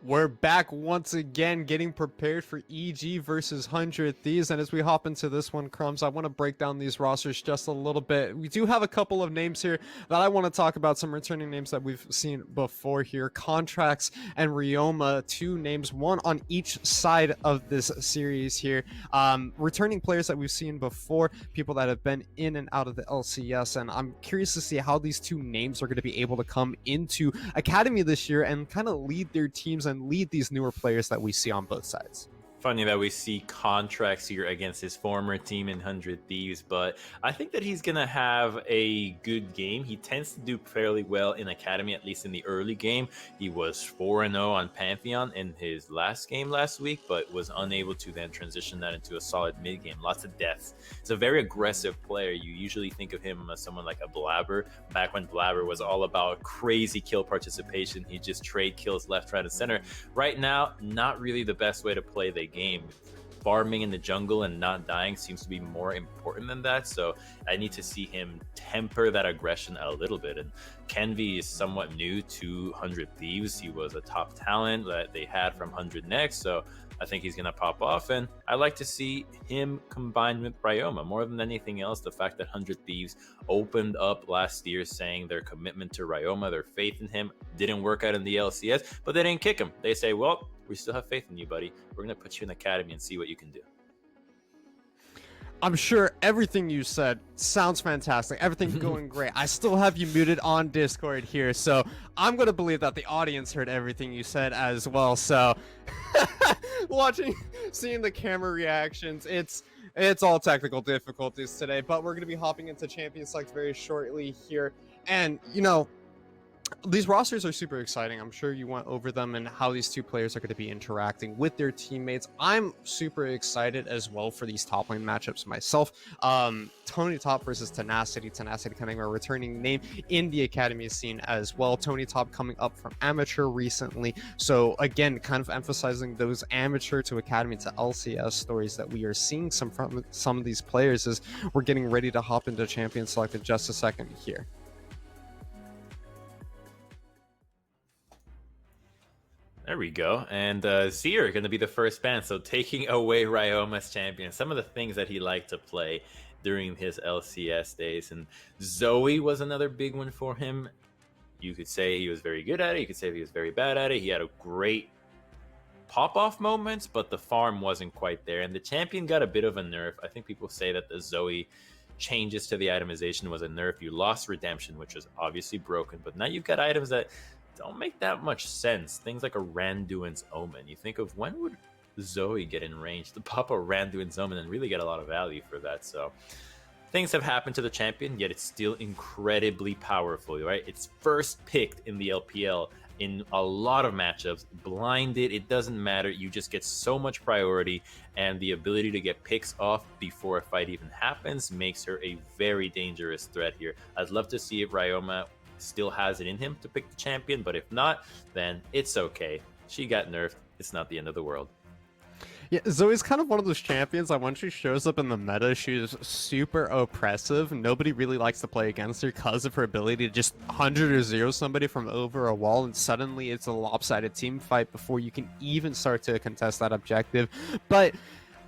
We're back once again, getting prepared for EG versus 100 Thieves. And as we hop into this one, Crumbs, I want to break down these rosters just a little bit. We do have a couple of names here that I want to talk about, some returning names that we've seen before here. Contracts and Ryoma, two names, one on each side of this series here. Returning players that we've seen before, people that have been in and out of the LCS. And I'm curious to see how these two names are going to be able to come into Academy this year and kind of lead their teams and lead these newer players that we see on both sides. Funny that we see Contracts here against his former team in 100 Thieves, but I think that he's going to have a good game. He tends to do fairly well in Academy, at least in the early game. He was 4-0 on Pantheon in his last game last week, but was unable to then transition that into a solid mid game. Lots of deaths. He's a very aggressive player. You usually think of him as someone like a Blabber. Back when Blabber was all about crazy kill participation, he just trade kills left, right, and center. Right now, not really the best way to play the game. Farming in the jungle and not dying seems to be more important than that, so I need to see him temper that aggression a little bit. And Kenvi is somewhat new to 100 Thieves. He was a top talent that they had from 100 Next, so I think he's going to pop off, and I like to see him combined with Ryoma. More than anything else, the fact that 100 Thieves opened up last year saying their commitment to Ryoma, their faith in him, didn't work out in the LCS, but they didn't kick him. They say, well, we still have faith in you, buddy. We're going to put you in Academy and see what you can do. I'm sure everything you said sounds fantastic. Everything's going great. I still have you muted on Discord here, so I'm going to believe that the audience heard everything you said as well. So seeing the camera reactions, it's all technical difficulties today, but we're going to be hopping into Champion Select very shortly here. And, these rosters are super exciting. I'm sure you went over them and how these two players are going to be interacting with their teammates. I'm super excited as well for these top lane matchups myself. Tony Top versus Tenacity. Tenacity kind of a returning name in the Academy scene as well. Tony Top coming up from Amateur recently. So again, kind of emphasizing those Amateur to Academy to LCS stories that we are seeing from some of these players as we're getting ready to hop into Champion Select in just a second here. There we go. And Seer going to be the first ban. So taking away Ryoma's champion. Some of the things that he liked to play during his LCS days. And Zoe was another big one for him. You could say he was very good at it. You could say he was very bad at it. He had a great pop-off moments, but the farm wasn't quite there. And the champion got a bit of a nerf. I think people say that the Zoe changes to the itemization was a nerf. You lost Redemption, which was obviously broken. But now you've got items that don't make that much sense. Things like a Randuin's Omen. You think of when would Zoe get in range to pop a Randuin's Omen and really get a lot of value for that. So things have happened to the champion, yet it's still incredibly powerful, right? It's first picked in the LPL in a lot of matchups, blinded, it doesn't matter. You just get so much priority, and the ability to get picks off before a fight even happens makes her a very dangerous threat here. I'd love to see if Ryoma still has it in him to pick the champion, but if not, then it's okay. She got nerfed. It's not the end of the world. Yeah, Zoe's kind of one of those champions that when she shows up in the meta, she's super oppressive. Nobody really likes to play against her because of her ability to just 100 or 0 somebody from over a wall, and suddenly it's a lopsided team fight before you can even start to contest that objective. But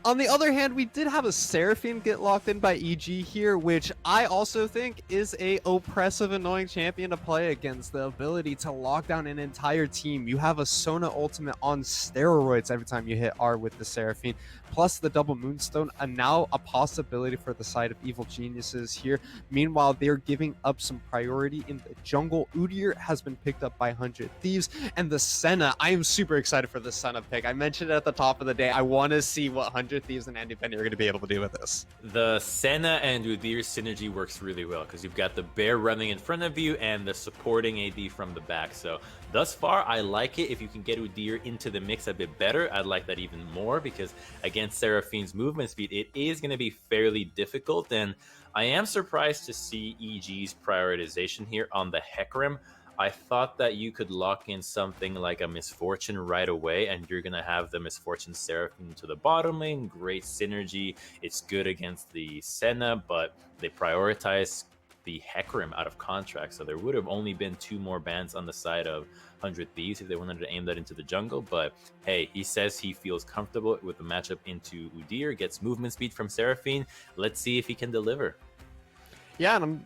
on the other hand, we did have a Seraphine get locked in by EG here, which I also think is a oppressive, annoying champion to play against. The ability to lock down an entire team. You have a Sona ultimate on steroids every time you hit R with the Seraphine, plus the double Moonstone, and now a possibility for the side of Evil Geniuses here. Meanwhile, they're giving up some priority in the jungle. Udyr has been picked up by 100 Thieves, and the Senna. I am super excited for the Senna pick. I mentioned it at the top of the day. I want to see what 100 Thieves and Andy Benny are going to be able to do with this. The Senna and Udyr synergy works really well because you've got the bear running in front of you and the supporting AD from the back. So thus far, I like it. If you can get Udyr into the mix a bit better, I'd like that even more because against Seraphine's movement speed, it is going to be fairly difficult. And I am surprised to see EG's prioritization here on the Hecarim. I thought that you could lock in something like a Misfortune right away, and you're going to have the Misfortune Seraphine to the bottom lane. Great synergy. It's good against the Senna, but they prioritize the Hecarim out of contract. So there would have only been 2 more bans on the side of 100 Thieves if they wanted to aim that into the jungle. But hey, he says he feels comfortable with the matchup into Udyr, gets movement speed from Seraphine. Let's see if he can deliver. Yeah, and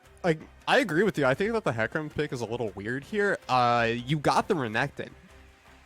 I agree with you. I think that the Hecarim pick is a little weird here. You got the Renekton.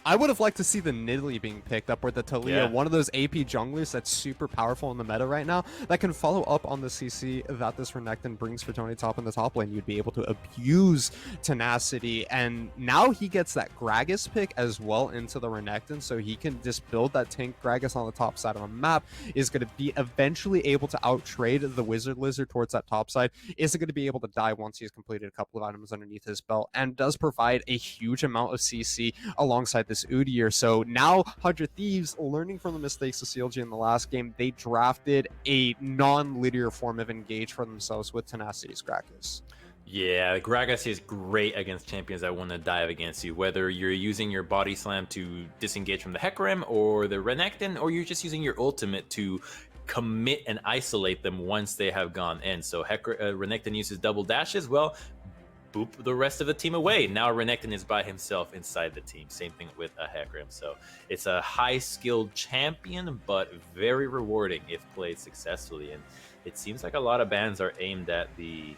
I would have liked to see the Nidalee being picked up, or the Talia, one of those AP junglers that's super powerful in the meta right now, that can follow up on the CC that this Renekton brings for Tony Top in the top lane. You'd be able to abuse tenacity, and now he gets that Gragas pick as well into the Renekton, so he can just build that tank Gragas on the top side of the map, is going to be eventually able to out-trade the Wizard Lizard towards that top side, isn't going to be able to die once he's completed a couple of items underneath his belt, and does provide a huge amount of CC alongside this Udyr. So now 100 Thieves, learning from the mistakes of CLG in the last game, they drafted a non-linear form of engage for themselves with Tenacity's Gragas. Yeah, Gragas is great against champions that want to dive against you, whether you're using your body slam to disengage from the Hecarim or the Renekton, or you're just using your ultimate to commit and isolate them once they have gone in. So Renekton uses double dashes. Well, boop the rest of the team away. Now Renekton is by himself inside the team. Same thing with a Hecarim. So it's a high-skilled champion, but very rewarding if played successfully. And it seems like a lot of bans are aimed at the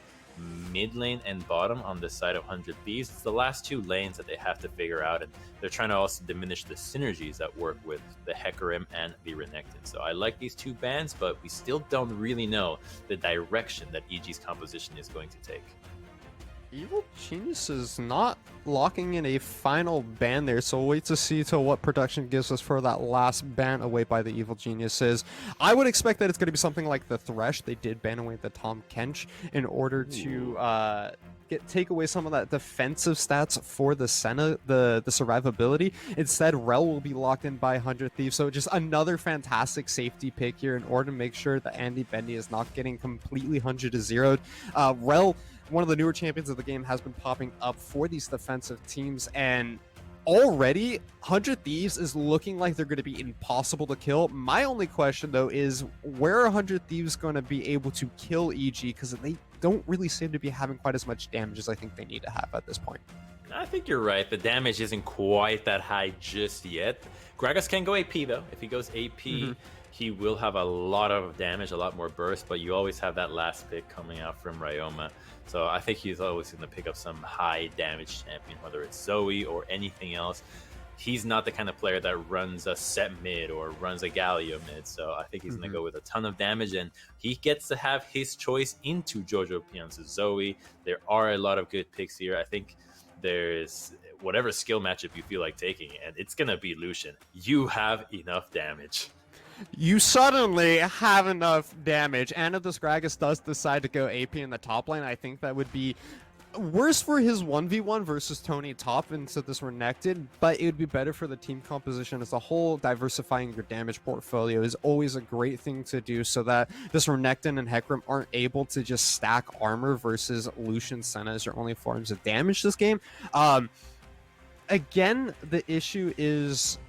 mid lane and bottom on the side of 100 Thieves. It's the last 2 lanes that they have to figure out, and they're trying to also diminish the synergies that work with the Hecarim and the Renekton. So I like these 2 bans, but we still don't really know the direction that EG's composition is going to take. Evil Genius is not locking in a final ban there, so we'll wait to see to what production gives us for that last ban away by the Evil Geniuses. I would expect that it's going to be something like the Thresh. They did ban away the Tom Kench in order to take away some of that defensive stats for the Senna, the survivability. Instead, Rel will be locked in by 100 Thieves, so just another fantastic safety pick here in order to make sure that Andy Bendy is not getting completely 100-0'd. Rel, one of the newer champions of the game, has been popping up for these defensive teams, and already 100 Thieves is looking like they're going to be impossible to kill. My only question, though, is where are 100 Thieves going to be able to kill EG, because they don't really seem to be having quite as much damage as I think they need to have at this point. I think you're right. The damage isn't quite that high just yet. Gragas can go AP, though. If he goes AP, he will have a lot of damage, a lot more burst, but you always have that last pick coming out from Ryoma. So I think he's always going to pick up some high damage champion, whether it's Zoe or anything else. He's not the kind of player that runs a set mid or runs a Galio mid, so I think he's going to go with a ton of damage, and he gets to have his choice into Jojo Pion's Zoe. There are a lot of good picks here. I think there's whatever skill matchup you feel like taking, and it's going to be Lucian. You have enough damage. You suddenly have enough damage, and if this Gragas does decide to go AP in the top lane, I think that would be worse for his 1v1 versus Tony Top into this Renekton, but it would be better for the team composition as a whole. Diversifying your damage portfolio is always a great thing to do, so that this Renekton and Hecarim aren't able to just stack armor versus Lucian Senna as your only forms of damage this game. Again, the issue is,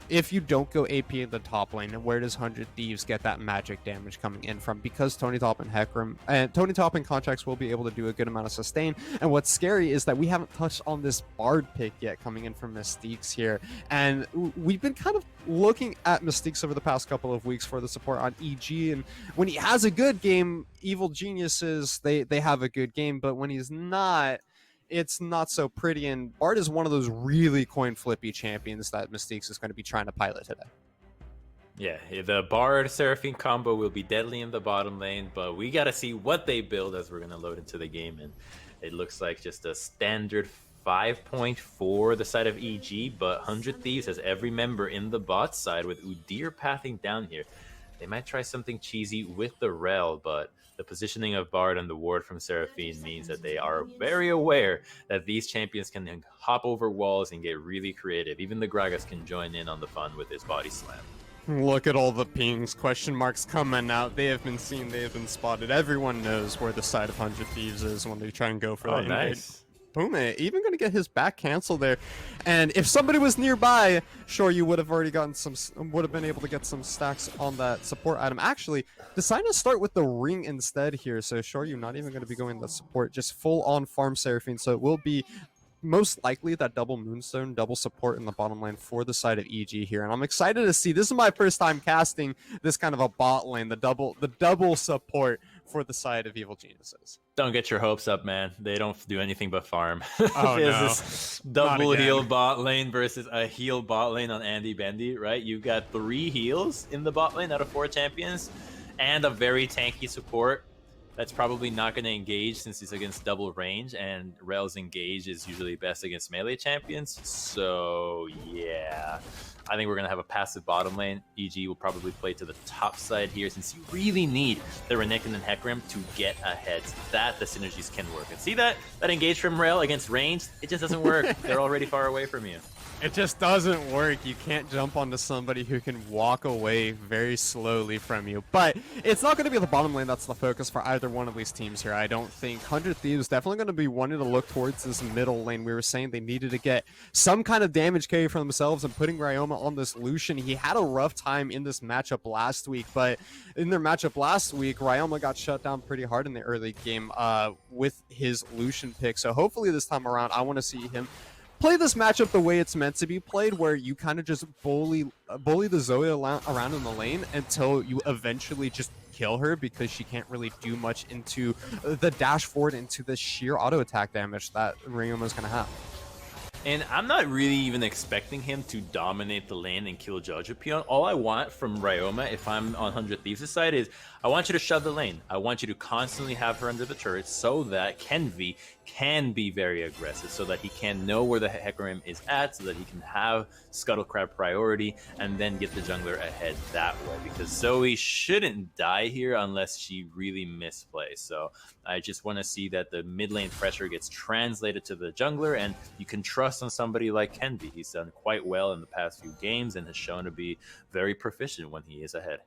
if you don't go AP in the top lane, where does 100 Thieves get that magic damage coming in from? Because Tony Top and Hecarim, and Tony Top and Contracts will be able to do a good amount of sustain. And what's scary is that we haven't touched on this Bard pick yet coming in from Mystiques here. And we've been kind of looking at Mystiques over the past couple of weeks for the support on EG. And when he has a good game, Evil Geniuses, they have a good game. But when he's not, it's not so pretty, and Bard is one of those really coin flippy champions that Mystiques is going to be trying to pilot today. Yeah, the Bard Seraphine combo will be deadly in the bottom lane, but we got to see what they build as we're going to load into the game, and it looks like just a standard 5-point for the side of EG, but 100 Thieves has every member in the bot side with Udyr pathing down here. They might try something cheesy with the Rel, but the positioning of Bard and the ward from Seraphine means that they are very aware that these champions can hop over walls and get really creative. Even the Gragas can join in on the fun with his body slam. Look at all the pings, question marks coming out. They have been seen, they have been spotted. Everyone knows where the side of 100 Thieves is when they try and go for that. Nice. Pume even going to get his back canceled there. And if somebody was nearby, sure, you would have already gotten some, would have been able to get some stacks on that support item. Actually, deciding to start with the ring instead here. So sure, you're not even going to be going the support, just full on farm Seraphine. So it will be most likely that double Moonstone, double support in the bottom lane for the side of EG here. And I'm excited to see, this is my first time casting this kind of a bot lane, the double support for the side of Evil Geniuses. Don't get your hopes up, man. They don't do anything but farm. Oh, There's no. this double heal bot lane versus a heal bot lane on Andy Bendy, right? You've got 3 heals in the bot lane out of 4 champions and a very tanky support that's probably not going to engage since he's against double range, and Rel's engage is usually best against melee champions. So yeah, I think we're going to have a passive bottom lane. EG will probably play to the top side here since you really need the Renekton and Hecarim to get ahead. So that the synergies can work. And see that engage from Rel against range? It just doesn't work. They're already far away from you. It just doesn't work. You can't jump onto somebody who can walk away very slowly from you. But it's not going to be the bottom lane that's the focus for either one of these teams here, I don't think. 100 Thieves definitely going to be wanting to look towards this middle lane. We were saying they needed to get some kind of damage carry for themselves, and putting Ryoma on this Lucian. He had a rough time in this matchup last week, but in their matchup last week, Ryoma got shut down pretty hard in the early game with his Lucian pick. So hopefully this time around, I want to see him play this matchup the way it's meant to be played, where you kind of just bully the Zoe around in the lane until you eventually just kill her, because she can't really do much into the dash forward into the sheer auto attack damage that Ryoma's going to have. And I'm not really even expecting him to dominate the lane and kill Jojopion. All I want from Ryoma, if I'm on 100 Thieves' side, is I want you to shove the lane. I want you to constantly have her under the turret so that Kenvi can be very aggressive, so that he can know where the Hecarim is at, so that he can have Scuttlecrab priority and then get the jungler ahead that way. Because Zoe shouldn't die here unless she really misplays. So I just want to see that the mid lane pressure gets translated to the jungler, and you can trust on somebody like Kenvi. He's done quite well in the past few games and has shown to be very proficient when he is ahead.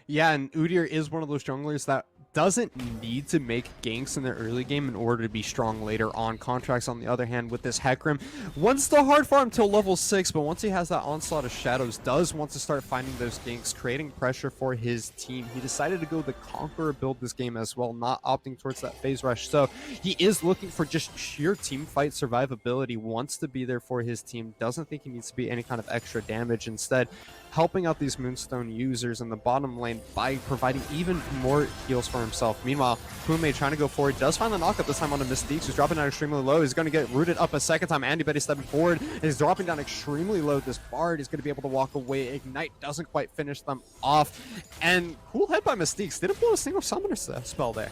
Yeah, and Udyr is one of those junglers that doesn't need to make ganks in the early game in order to be strong later on. Contracts, on the other hand, with this Hecarim, wants the hard farm till level 6, but once he has that Onslaught of Shadows, does want to start finding those ganks, creating pressure for his team. He decided to go the Conqueror build this game as well, not opting towards that phase rush. So he is looking for just sheer team fight survivability, wants to be there for his team, doesn't think he needs to be any kind of extra damage. Instead, helping out these Moonstone users in the bottom lane by providing even more heals for himself. Meanwhile, Pume trying to go forward, does find the knockup this time on a Mystique, who's dropping down extremely low. He's going to get rooted up a second time. Andy Betty stepping forward, and he's dropping down extremely low. This Bard is going to be able to walk away. Ignite doesn't quite finish them off. And cool head by Mystiques. Didn't blow a single summoner spell there.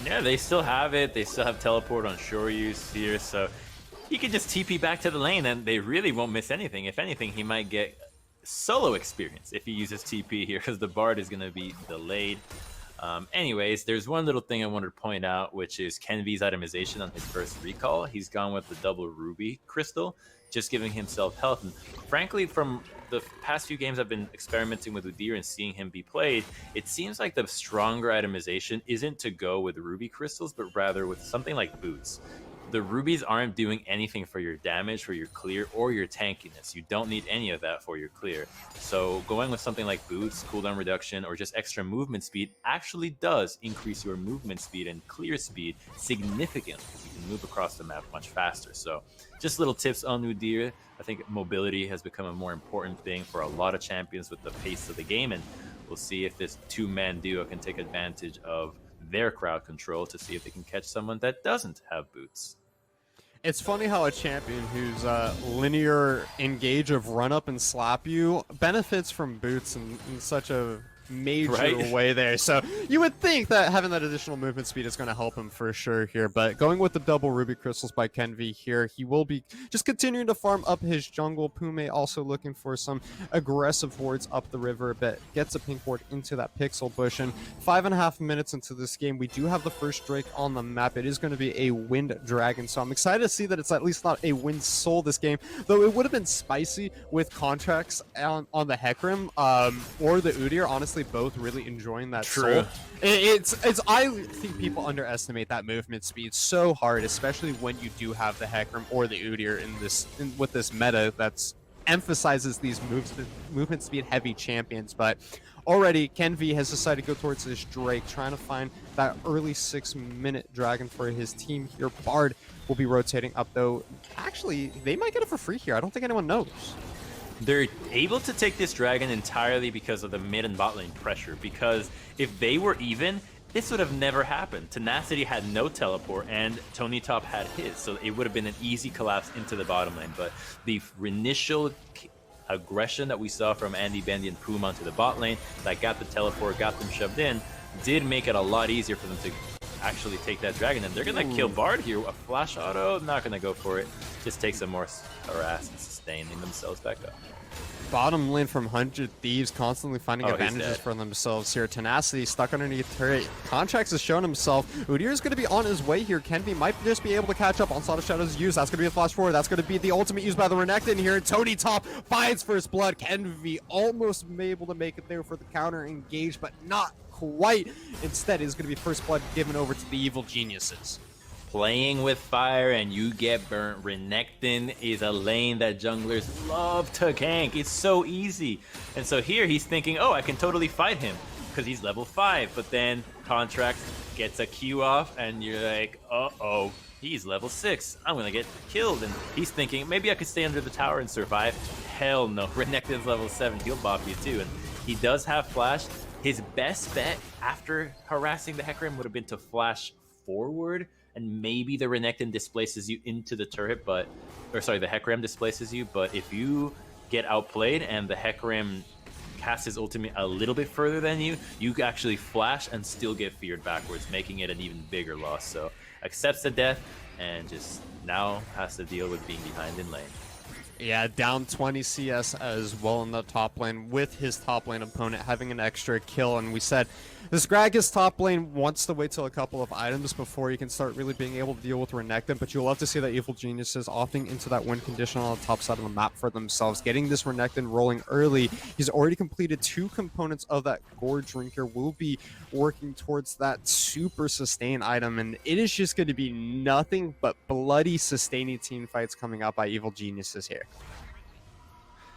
Yeah, they still have it. They still have teleport on shore use here, so he can just TP back to the lane, and they really won't miss anything. If anything, he might get solo experience if he uses TP here, because the Bard is going to be delayed. Anyways, there's one little thing I wanted to point out, which is Kenvi's itemization on his first recall. He's gone with the double ruby crystal, just giving himself health. And frankly, from the past few games I've been experimenting with Udyr and seeing him be played, it seems like the stronger itemization isn't to go with ruby crystals, but rather with something like boots. The rubies aren't doing anything for your damage, for your clear, or your tankiness. You don't need any of that for your clear. So going with something like boots, cooldown reduction, or just extra movement speed actually does increase your movement speed and clear speed significantly, because you can move across the map much faster. So just little tips on Udyr. I think mobility has become a more important thing for a lot of champions with the pace of the game, and we'll see if this two-man duo can take advantage of their crowd control to see if they can catch someone that doesn't have boots. It's funny how a champion whose linear engage of run up and slap you benefits from boots in such a major way there. So you would think that having that additional movement speed is going to help him for sure here. But going with the double ruby crystals by Kenvi here, he will be just continuing to farm up his jungle. Pume also looking for some aggressive wards up the river a bit. Gets a pink ward into that pixel bush. And 5.5 minutes into this game, we do have the first Drake on the map. It is going to be a wind dragon. So I'm excited to see that it's at least not a wind soul this game, though it would have been spicy with contracts on the Hecarim or the Udyr, honestly. honestly both really enjoying that True. soul. It's I think people underestimate that movement speed so hard, especially when you do have the Hecarim or the Udyr with this meta that's emphasizes these movement speed heavy champions. But already Kenvi has decided to go towards this Drake, trying to find that early 6-minute dragon for his team here. Bard will be rotating up, though. Actually, they might get it for free here. I don't think anyone knows. They're able to take this dragon entirely because of the mid and bot lane pressure, because if they were even, this would have never happened. Tenacity had no teleport, and Tony Top had his, so it would have been an easy collapse into the bottom lane. But the initial aggression that we saw from Andy, Bendy, and Poom onto the bot lane that got the teleport, got them shoved in, did make it a lot easier for them to actually take that dragon. And they're going to kill Bard here. A flash auto, not going to go for it. Just takes some more harass and sustaining themselves back up. Bottom lane from 100 Thieves constantly finding advantages for themselves here. Tenacity stuck underneath turret. Contracts has shown himself. Udyr is going to be on his way here. Kenvi might just be able to catch up. Onslaught of Shadows used. That's going to be a flash forward. That's going to be the ultimate used by the Renekton here. Tony Top finds first blood. Kenvi almost able to make it there for the counter engage, but not quite. Instead, is going to be first blood given over to the evil geniuses. Playing with fire and you get burnt. Renekton is a lane that junglers love to gank. It's so easy. And so here he's thinking, oh, I can totally fight him because he's level 5. But then Contract gets a Q off and you're like, uh-oh, he's level 6. I'm going to get killed. And he's thinking, maybe I could stay under the tower and survive. Hell no. Renekton's level 7. He'll bop you too. And he does have flash. His best bet after harassing the Hecarim would have been to flash forward, and maybe the Renekton displaces you into the turret, the Hecarim displaces you, but if you get outplayed and the Hecarim casts his ultimate a little bit further than you, you actually flash and still get feared backwards, making it an even bigger loss. So accepts the death and just now has to deal with being behind in lane. Yeah, down 20 CS as well in the top lane, with his top lane opponent having an extra kill. And we said this Gragas top lane wants to wait till a couple of items before you can start really being able to deal with Renekton, but you'll love to see that Evil Geniuses opting into that win condition on the top side of the map for themselves, getting this Renekton rolling early. He's already completed 2 components of that Gore Drinker, will be working towards that super sustain item, and it is just going to be nothing but bloody sustaining team fights coming out by Evil Geniuses here.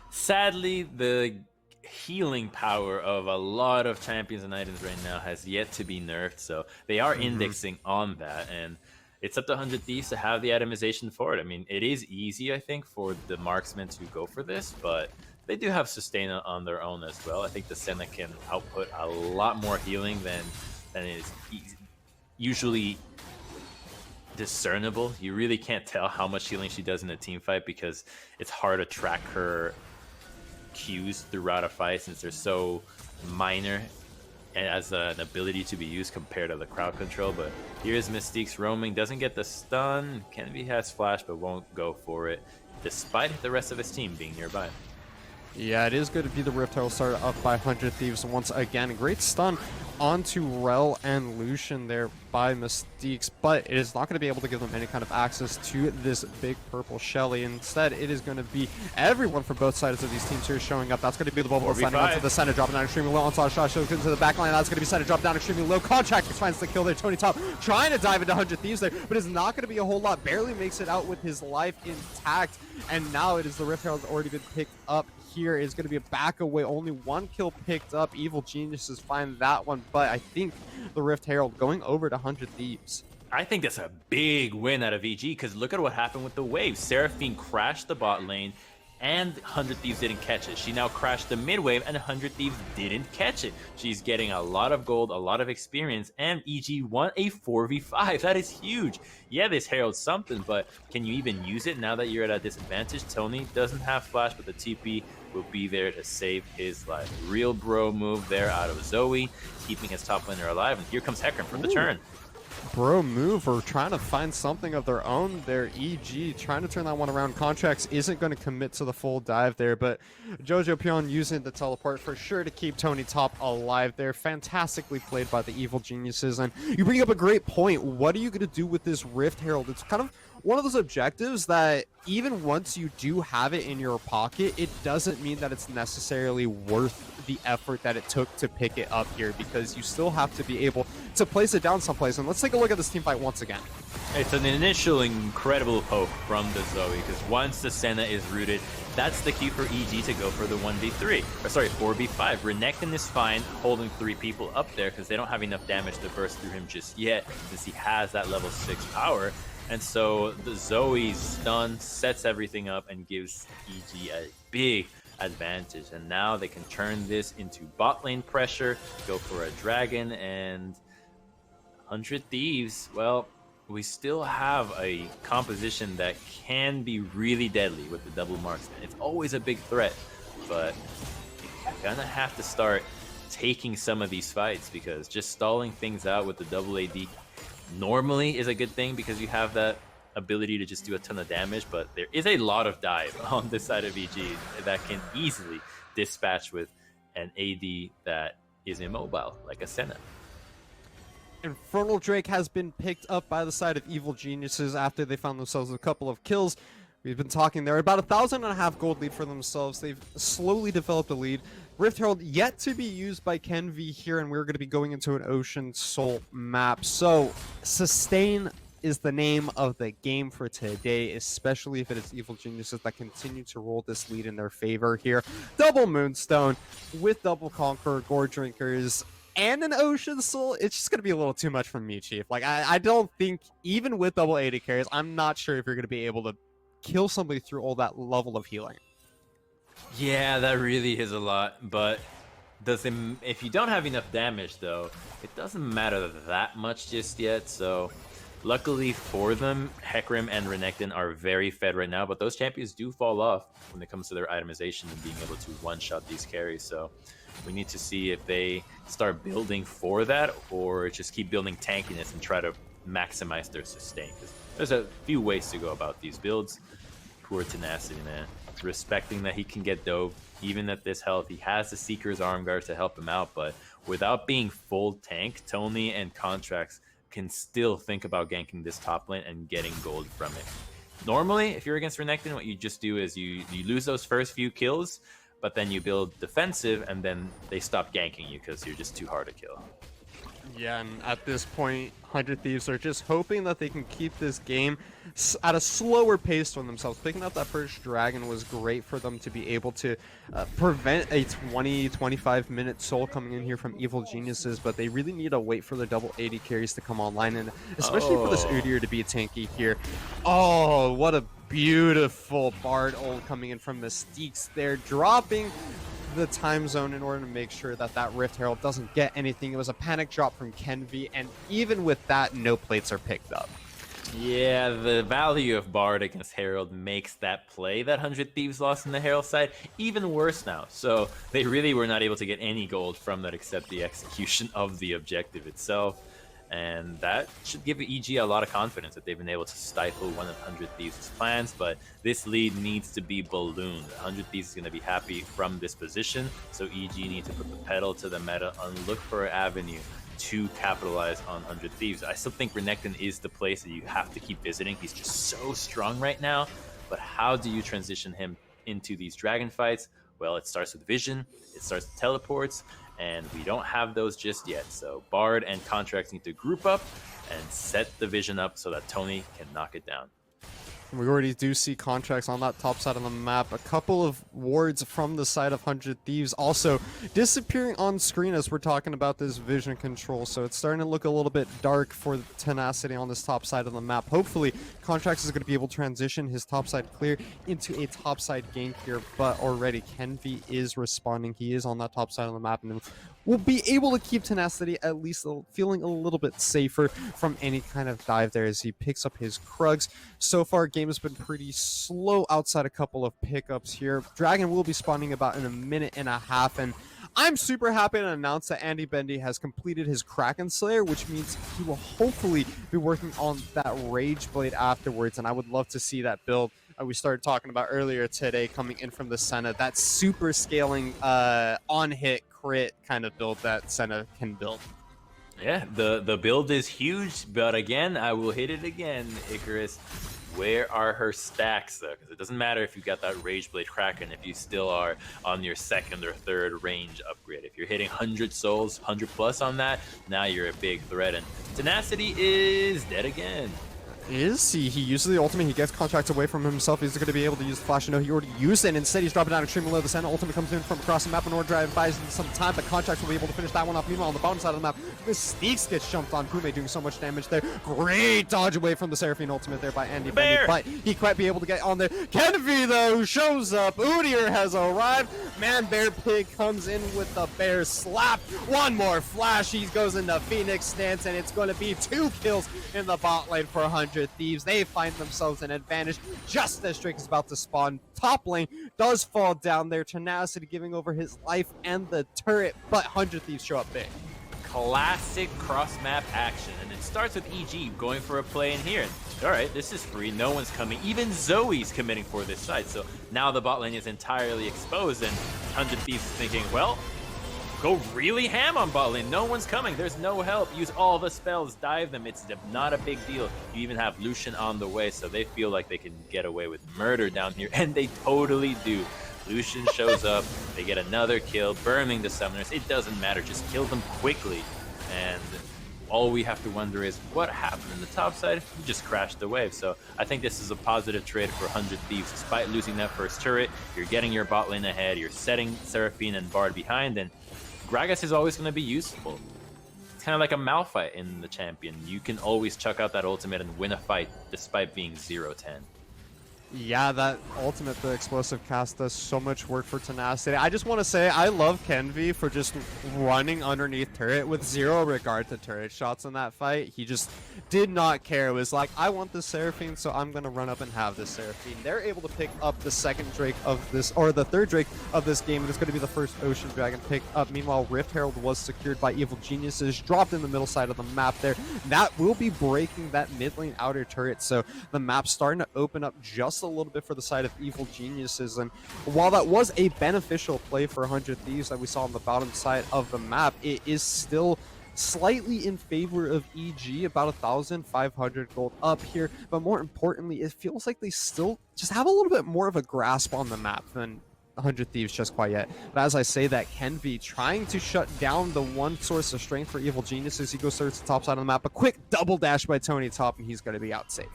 Sadly, the healing power of a lot of champions and items right now has yet to be nerfed, so they are indexing on that, and it's up to 100 Thieves to have the itemization for it. I mean, it is easy, I think, for the marksmen to go for this, but they do have sustain on their own as well. I think the Senna can output a lot more healing than is usually discernible. You really can't tell how much healing she does in a team fight because it's hard to track her Qs throughout a fight since they're so minor and as an ability to be used compared to the crowd control. But here's Mystique's roaming, doesn't get the stun. Kenvi has flash but won't go for it despite the rest of his team being nearby. Yeah, it is good to be the Rift Herald started up by 100 Thieves once again. Great stun onto Rel and Lucian there by Mystiques, but it is not going to be able to give them any kind of access to this big purple Shelly. Instead, it is going to be everyone from both sides of these teams here showing up. That's going to be the bubble signing onto the center, dropping down extremely low. Onslaught shot shows into the back line. That's going to be center, drop down extremely low. Contract finds the kill there. Tony Top trying to dive into 100 Thieves there, but it's not going to be a whole lot. Barely makes it out with his life intact, and now it is the Rift Herald already been picked up. Here is going to be a back away, only 1 kill picked up. Evil Geniuses find that one, but I think the Rift Herald going over to 100 Thieves. I think that's a big win out of EG because look at what happened with the wave. Seraphine crashed the bot lane and 100 Thieves didn't catch it. She now crashed the mid wave and 100 Thieves didn't catch it. She's getting a lot of gold, a lot of experience, and EG won a 4v5. That is huge. Yeah, this heralds something, but can you even use it now that you're at a disadvantage? Tony doesn't have flash, but the TP will be there to save his life. Real bro move there out of Zoe, keeping his top laner alive, and here comes Hecarim for the turn. Bro move, or trying to find something of their own there. EG trying to turn that one around. Contracts isn't going to commit to the full dive there, but Jojo Pion using the teleport for sure to keep Tony Top alive there. Fantastically played by the Evil Geniuses. And you bring up a great point. What are you going to do with this Rift Herald? It's kind of one of those objectives that even once you do have it in your pocket, it doesn't mean that it's necessarily worth the effort that it took to pick it up here, because you still have to be able to place it down someplace. And let's take a look at this team fight once again. It's an initial incredible poke from the Zoe, because once the Senna is rooted, that's the cue for EG to go for the 1v3. Or sorry, 4v5. Renekton is fine holding 3 people up there because they don't have enough damage to burst through him just yet, since he has that level 6 power. And so the Zoe's stun sets everything up and gives EG a big advantage. And now they can turn this into bot lane pressure, go for a dragon, and 100 Thieves, well, we still have a composition that can be really deadly with the double marksman. It's always a big threat, but you're gonna have to start taking some of these fights, because just stalling things out with the double AD normally is a good thing because you have that ability to just do a ton of damage, but there is a lot of dive on this side of EG that can easily dispatch with an AD that is immobile, like a Senna. Infernal Drake has been picked up by the side of Evil Geniuses after they found themselves a couple of kills. We've been talking there. About 1,500 gold lead for themselves. They've slowly developed a lead. Rift Herald yet to be used by Ken V here, and we're going to be going into an Ocean Soul map. So, sustain is the name of the game for today, especially if it is Evil Geniuses that continue to roll this lead in their favor here. Double Moonstone with Double Conqueror, Gore Drinkers, and an Ocean Soul. It's just going to be a little too much for me, Chief. Like, I don't think, even with double 80 carries, I'm not sure if you're going to be able to kill somebody through all that level of healing. Yeah, that really is a lot, but if you don't have enough damage, though, it doesn't matter that much just yet. So luckily for them, Hecarim and Renekton are very fed right now, but those champions do fall off when it comes to their itemization and being able to one-shot these carries. So we need to see if they start building for that, or just keep building tankiness and try to maximize their sustain. Because there's a few ways to go about these builds. Poor Tenacity, man. Respecting that he can get dope, even at this health. He has the Seeker's Armguard to help him out, but without being full tank, Tony and Contracts can still think about ganking this top lane and getting gold from it. Normally, if you're against Renekton, what you just do is you lose those first few kills, but then you build defensive, and then they stop ganking you because you're just too hard to kill. Yeah, and at this point, 100 Thieves are just hoping that they can keep this game at a slower pace for themselves. Picking up that first dragon was great for them to be able to prevent a 20-25 minute soul coming in here from Evil Geniuses, but they really need to wait for the double 80 carries to come online, and especially for this Udyr to be tanky here. Oh, what a beautiful Bard ult coming in from Mystique's there, dropping the time zone in order to make sure that that Rift Herald doesn't get anything. It was a panic drop from Kenvi, and even with that, no plates are picked up. Yeah, the value of Bard against Herald makes that play that 100 Thieves lost in the Herald side even worse now. So they really were not able to get any gold from that except the execution of the objective itself. And that should give EG a lot of confidence that they've been able to stifle one of 100 Thieves' plans, but this lead needs to be ballooned. 100 Thieves is going to be happy from this position, so EG needs to put the pedal to the metal and look for an avenue to capitalize on 100 Thieves. I still think Renekton is the place that you have to keep visiting. He's just so strong right now, but how do you transition him into these dragon fights? Well, it starts with vision, it starts with teleports, and we don't have those just yet. So Bard and Contracts need to group up and set the vision up so that Tony can knock it down. We already do see Contracts on that top side of the map. A couple of wards from the side of 100 Thieves also disappearing on screen as we're talking about this vision control. So it's starting to look a little bit dark for Tenacity on this top side of the map. Hopefully, Contracts is going to be able to transition his top side clear into a top side gank here. But already, Kenvi is responding. He is on that top side of the map, and will be able to keep Tenacity at least feeling a little bit safer from any kind of dive there as he picks up his Krugs. So far, game has been pretty slow outside a couple of pickups here. Dragon will be spawning about in a minute and a half, and I'm super happy to announce that Andy Bendy has completed his Kraken Slayer, which means he will hopefully be working on that Rage Blade afterwards, and I would love to see that build we started talking about earlier today coming in from the Senna, that super scaling on-hit crit kind of build that Senna can build. Yeah, the build is huge, but again, I will hit it again, Icarus. Where are her stacks, though? Because it doesn't matter if you got that Rage Blade Kraken if you still are on your second or third range upgrade. If you're hitting 100 souls, 100 plus on that, now you're a big threat. And Tenacity is dead again. Is he? He uses the ultimate, he gets contracts away from himself. He's going to be able to use the flash. No, he already used it, and instead he's dropping down extremely low. The Sentinel ultimate comes in from across the map, and Overdrive buys him some time, but contracts will be able to finish that one off. Meanwhile, on the bottom side of the map, Mystiques gets jumped on. Pume doing so much damage there. Great dodge away from the Seraphine ultimate there by Andy Benny, but he quite be able to get on there. Kenvi, though, shows up. Udyr has arrived. Man Bear Pig comes in with the bear slap. One more flash. He goes into Phoenix stance, and it's going to be 2 kills in the bot lane for 100 Thieves. They find themselves an advantage just as Drake is about to spawn. Top lane does fall down there. Tenacity giving over his life and the turret, but 100 Thieves show up big. Classic cross-map action, and it starts with EG going for a play in here. All right, this is free. No one's coming. Even Zoe's committing for this side. So now the bot lane is entirely exposed, and 100 Thieves is thinking, well, go really ham on bot lane. No one's coming. There's no help. Use all the spells. Dive them. It's not a big deal. You even have Lucian on the way, so they feel like they can get away with murder down here, and they totally do. Lucian shows up. They get another kill, burning the summoners. It doesn't matter. Just kill them quickly. And all we have to wonder is what happened in the top side. We just crashed the wave. So I think this is a positive trade for 100 Thieves. Despite losing that first turret, you're getting your bot lane ahead. You're setting Seraphine and Bard behind, and Gragas is always going to be useful. It's kind of like a Malphite in the champion. You can always chuck out that ultimate and win a fight despite being 0-10. Yeah, that ultimate, the explosive cast, does so much work for Tenacity. I just want to say, I love Kenvi for just running underneath turret with zero regard to turret shots in that fight. He just did not care. It was like, I want this Seraphine, so I'm going to run up and have this Seraphine. They're able to pick up the second Drake of this, or the third Drake of this game, and it's going to be the first Ocean Dragon picked up. Meanwhile, Rift Herald was secured by Evil Geniuses, dropped in the middle side of the map there. That will be breaking that mid lane outer turret, so the map's starting to open up just a little bit for the side of Evil Geniuses. And while that was a beneficial play for 100 Thieves that we saw on the bottom side of the map, it is still slightly in favor of EG, about 1,500 gold up here. But more importantly, it feels like they still just have a little bit more of a grasp on the map than 100 Thieves just quite yet. But as I say that, Kenvi trying to shut down the one source of strength for Evil Geniuses. He goes towards the top side of the map. A quick double dash by Tony Top, and he's going to be out safe.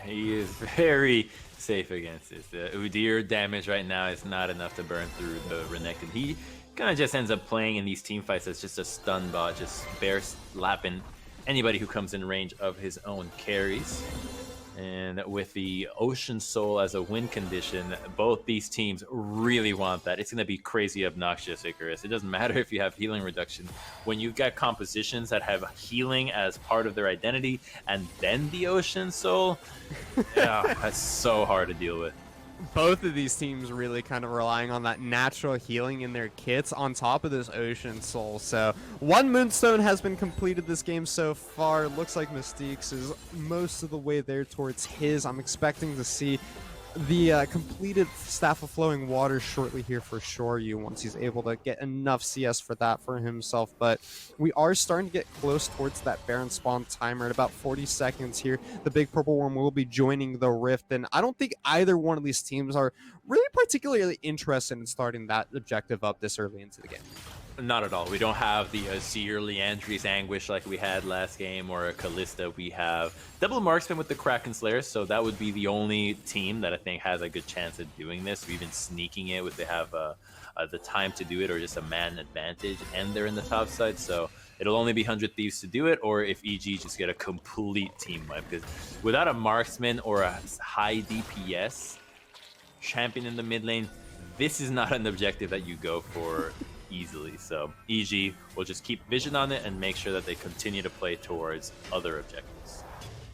He is very safe against this. Udyr damage right now is not enough to burn through the Renekton. He kind of just ends up playing in these team fights as just a stun bot, just bear slapping anybody who comes in range of his own carries. And with the Ocean Soul as a win condition, both these teams really want that. It's going to be crazy obnoxious, Icarus. It doesn't matter if you have healing reduction. When you've got compositions that have healing as part of their identity, and then the Ocean Soul, yeah, that's so hard to deal with. Both of these teams really kind of relying on that natural healing in their kits on top of this Ocean Soul. So one Moonstone has been completed this game so far. Looks like Mystiques is most of the way there towards his. I'm expecting to see the completed Staff of Flowing Water shortly here for Shoryu once he's able to get enough CS for that for himself. But we are starting to get close towards that Baron spawn timer at about 40 seconds here. The big purple worm will be joining the Rift, and I don't think either one of these teams are really particularly interested in starting that objective up this early into the game. Not at all. We don't have the Azir Leandri's Anguish like we had last game, or a Kalista. We have double marksman with the Kraken Slayer, so that would be the only team that I think has a good chance at doing this. We've been sneaking it if they have the time to do it, or just a man advantage, and they're in the top side, so it'll only be 100 Thieves to do it, or if EG just get a complete team wipe, because without a marksman or a high DPS champion in the mid lane, this is not an objective that you go for easily. So EG will just keep vision on it and make sure that they continue to play towards other objectives.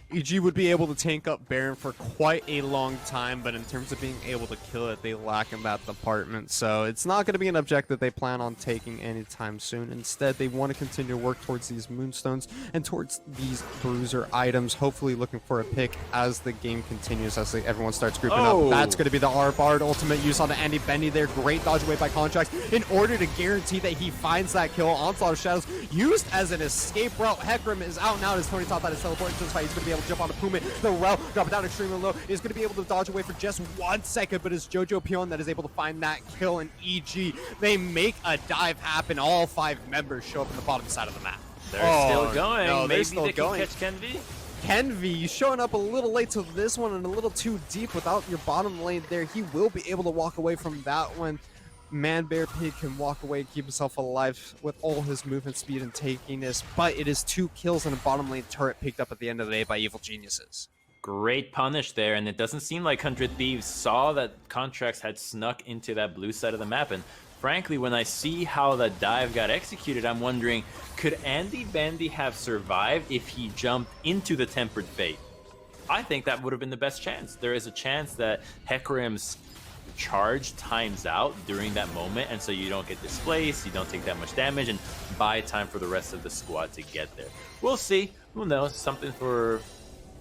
EG would be able to tank up Baron for quite a long time, but in terms of being able to kill it, they lack in that department. So it's not going to be an objective they plan on taking anytime soon. Instead, they want to continue to work towards these Moonstones and towards these Bruiser items, hopefully looking for a pick as the game continues, as everyone starts grouping up. That's going to be the R-Bard ultimate use on the Andy Bendy there. Great dodge away by Contracts in order to guarantee that he finds that kill. Onslaught of Shadows used as an escape route. Hecarim is out now as Tony Top that is teleported to this fight. He's going to be able able to jump on a Puma. The Rel, drop it down extremely low, is going to be able to dodge away for just 1 second, but it's Jojo Pion that is able to find that kill, and EG, they make a dive happen. All 5 members show up on the bottom side of the map. They're still going. No, Maybe still they going. can catch Kenvi. Kenvi showing up a little late to this one and a little too deep without your bottom lane there. He will be able to walk away from that one. Man Bear Pig can walk away and keep himself alive with all his movement speed and takiness, but it is 2 kills and a bottom lane turret picked up at the end of the day by Evil Geniuses. Great punish there, and it doesn't seem like 100 Thieves saw that Contracts had snuck into that blue side of the map. And frankly, when I see how the dive got executed, I'm wondering, could Andy Bandy have survived if he jumped into the Tempered Fate? I think that would have been the best chance. There is a chance that Hecarim's charge times out during that moment, and so you don't get displaced, you don't take that much damage, and buy time for the rest of the squad to get there. We'll see. Who knows? Something for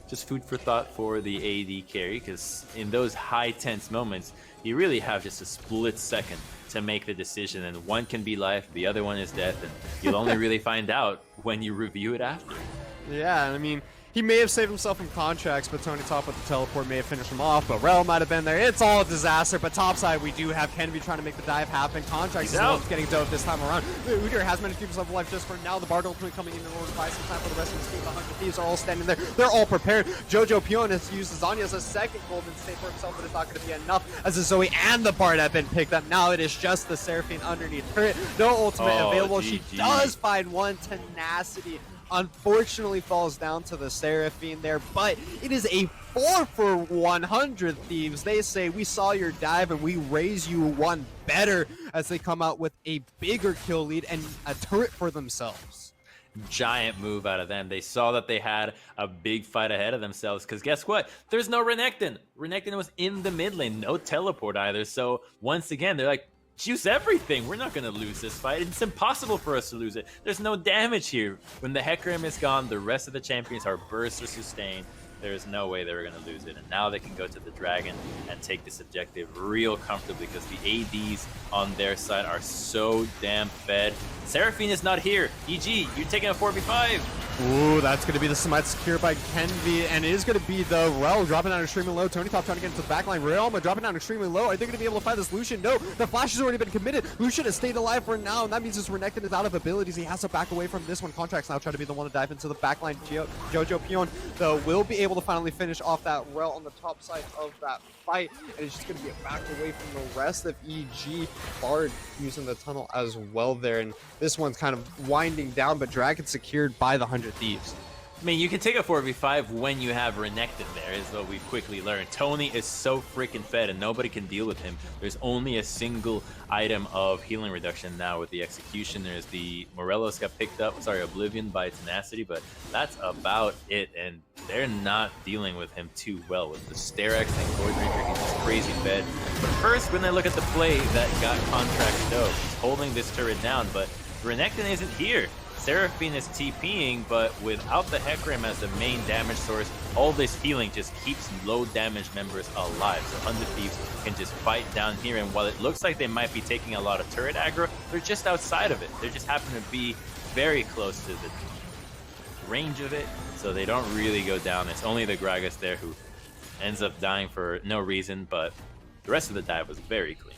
just food for thought for the AD carry, because in those high tense moments, you really have just a split second to make the decision, and one can be life, the other one is death, and you'll only really find out when you review it after. Yeah, I mean, he may have saved himself from Contracts, but Tony Top with the teleport may have finished him off, but Rel might have been there. It's all a disaster, but topside, we do have Kenvi trying to make the dive happen. Contracts is the one getting dove this time around. Udyr has managed to keep himself alive just for now. The Bard ultimately coming in order to buy some time for the rest of his team. The 100 Thieves are all standing there. They're all prepared. Jojo Pion has used Zanya as a second golden state for himself, but it's not going to be enough as the Zoe and the Bard have been picked up. Now it is just the Seraphine underneath turret. No ultimate available. GG. She does find one. Tenacity unfortunately falls down to the Seraphine there, but it is a 4 for 100 Thieves. They say, we saw your dive and we raise you one better, as they come out with a bigger kill lead and a turret for themselves. Giant move out of them. They saw that they had a big fight ahead of themselves, because guess what? There's no Renekton. Renekton was in the mid lane, no teleport either. So once again, they're like, juice everything. We're not going to lose this fight. It's impossible for us to lose it. There's no damage here. When the Hecarim is gone, the rest of the champions are burst or sustained. There's no way they were going to lose it. And now they can go to the Dragon and take this objective real comfortably, because the ADs on their side are so damn fed. Seraphine is not here. EG, you're taking a 4v5. Ooh, that's going to be the smite secured by Kenvi, and it is going to be the Rel dropping down extremely low. Tony Top trying to get into the backline. Realma dropping down extremely low. Are they going to be able to find this Lucian? No, the flash has already been committed. Lucian has stayed alive for now, and that means his Renekton is out of abilities. He has to back away from this one. Contracts now trying to be the one to dive into the backline. Jojo Pion, though, will be able to finally finish off that Rel on the top side of that fight, and it's just going to get backed away from the rest of EG. Bard using the tunnel as well there, and this one's kind of winding down, but Dragon secured by the 100 Thieves. I mean, you can take a 4v5 when you have Renekton there, is what we've quickly learned. Tony is so freaking fed and nobody can deal with him. There's only a single item of healing reduction now with the execution. There's the Morelos got picked up, sorry, Oblivion by Tenacity, but that's about it, and they're not dealing with him too well with the Sterex and Gordreaker. He's just crazy fed. But first, when I look at the play that got Contract dove, he's holding this turret down, but Renekton isn't here. Seraphine is TPing, but without the Hecarim as the main damage source, all this healing just keeps low damage members alive. So 100 Thieves can just fight down here, and while it looks like they might be taking a lot of turret aggro, they're just outside of it. They just happen to be very close to the range of it, so they don't really go down. It's only the Gragas there who ends up dying for no reason, but the rest of the dive was very clean.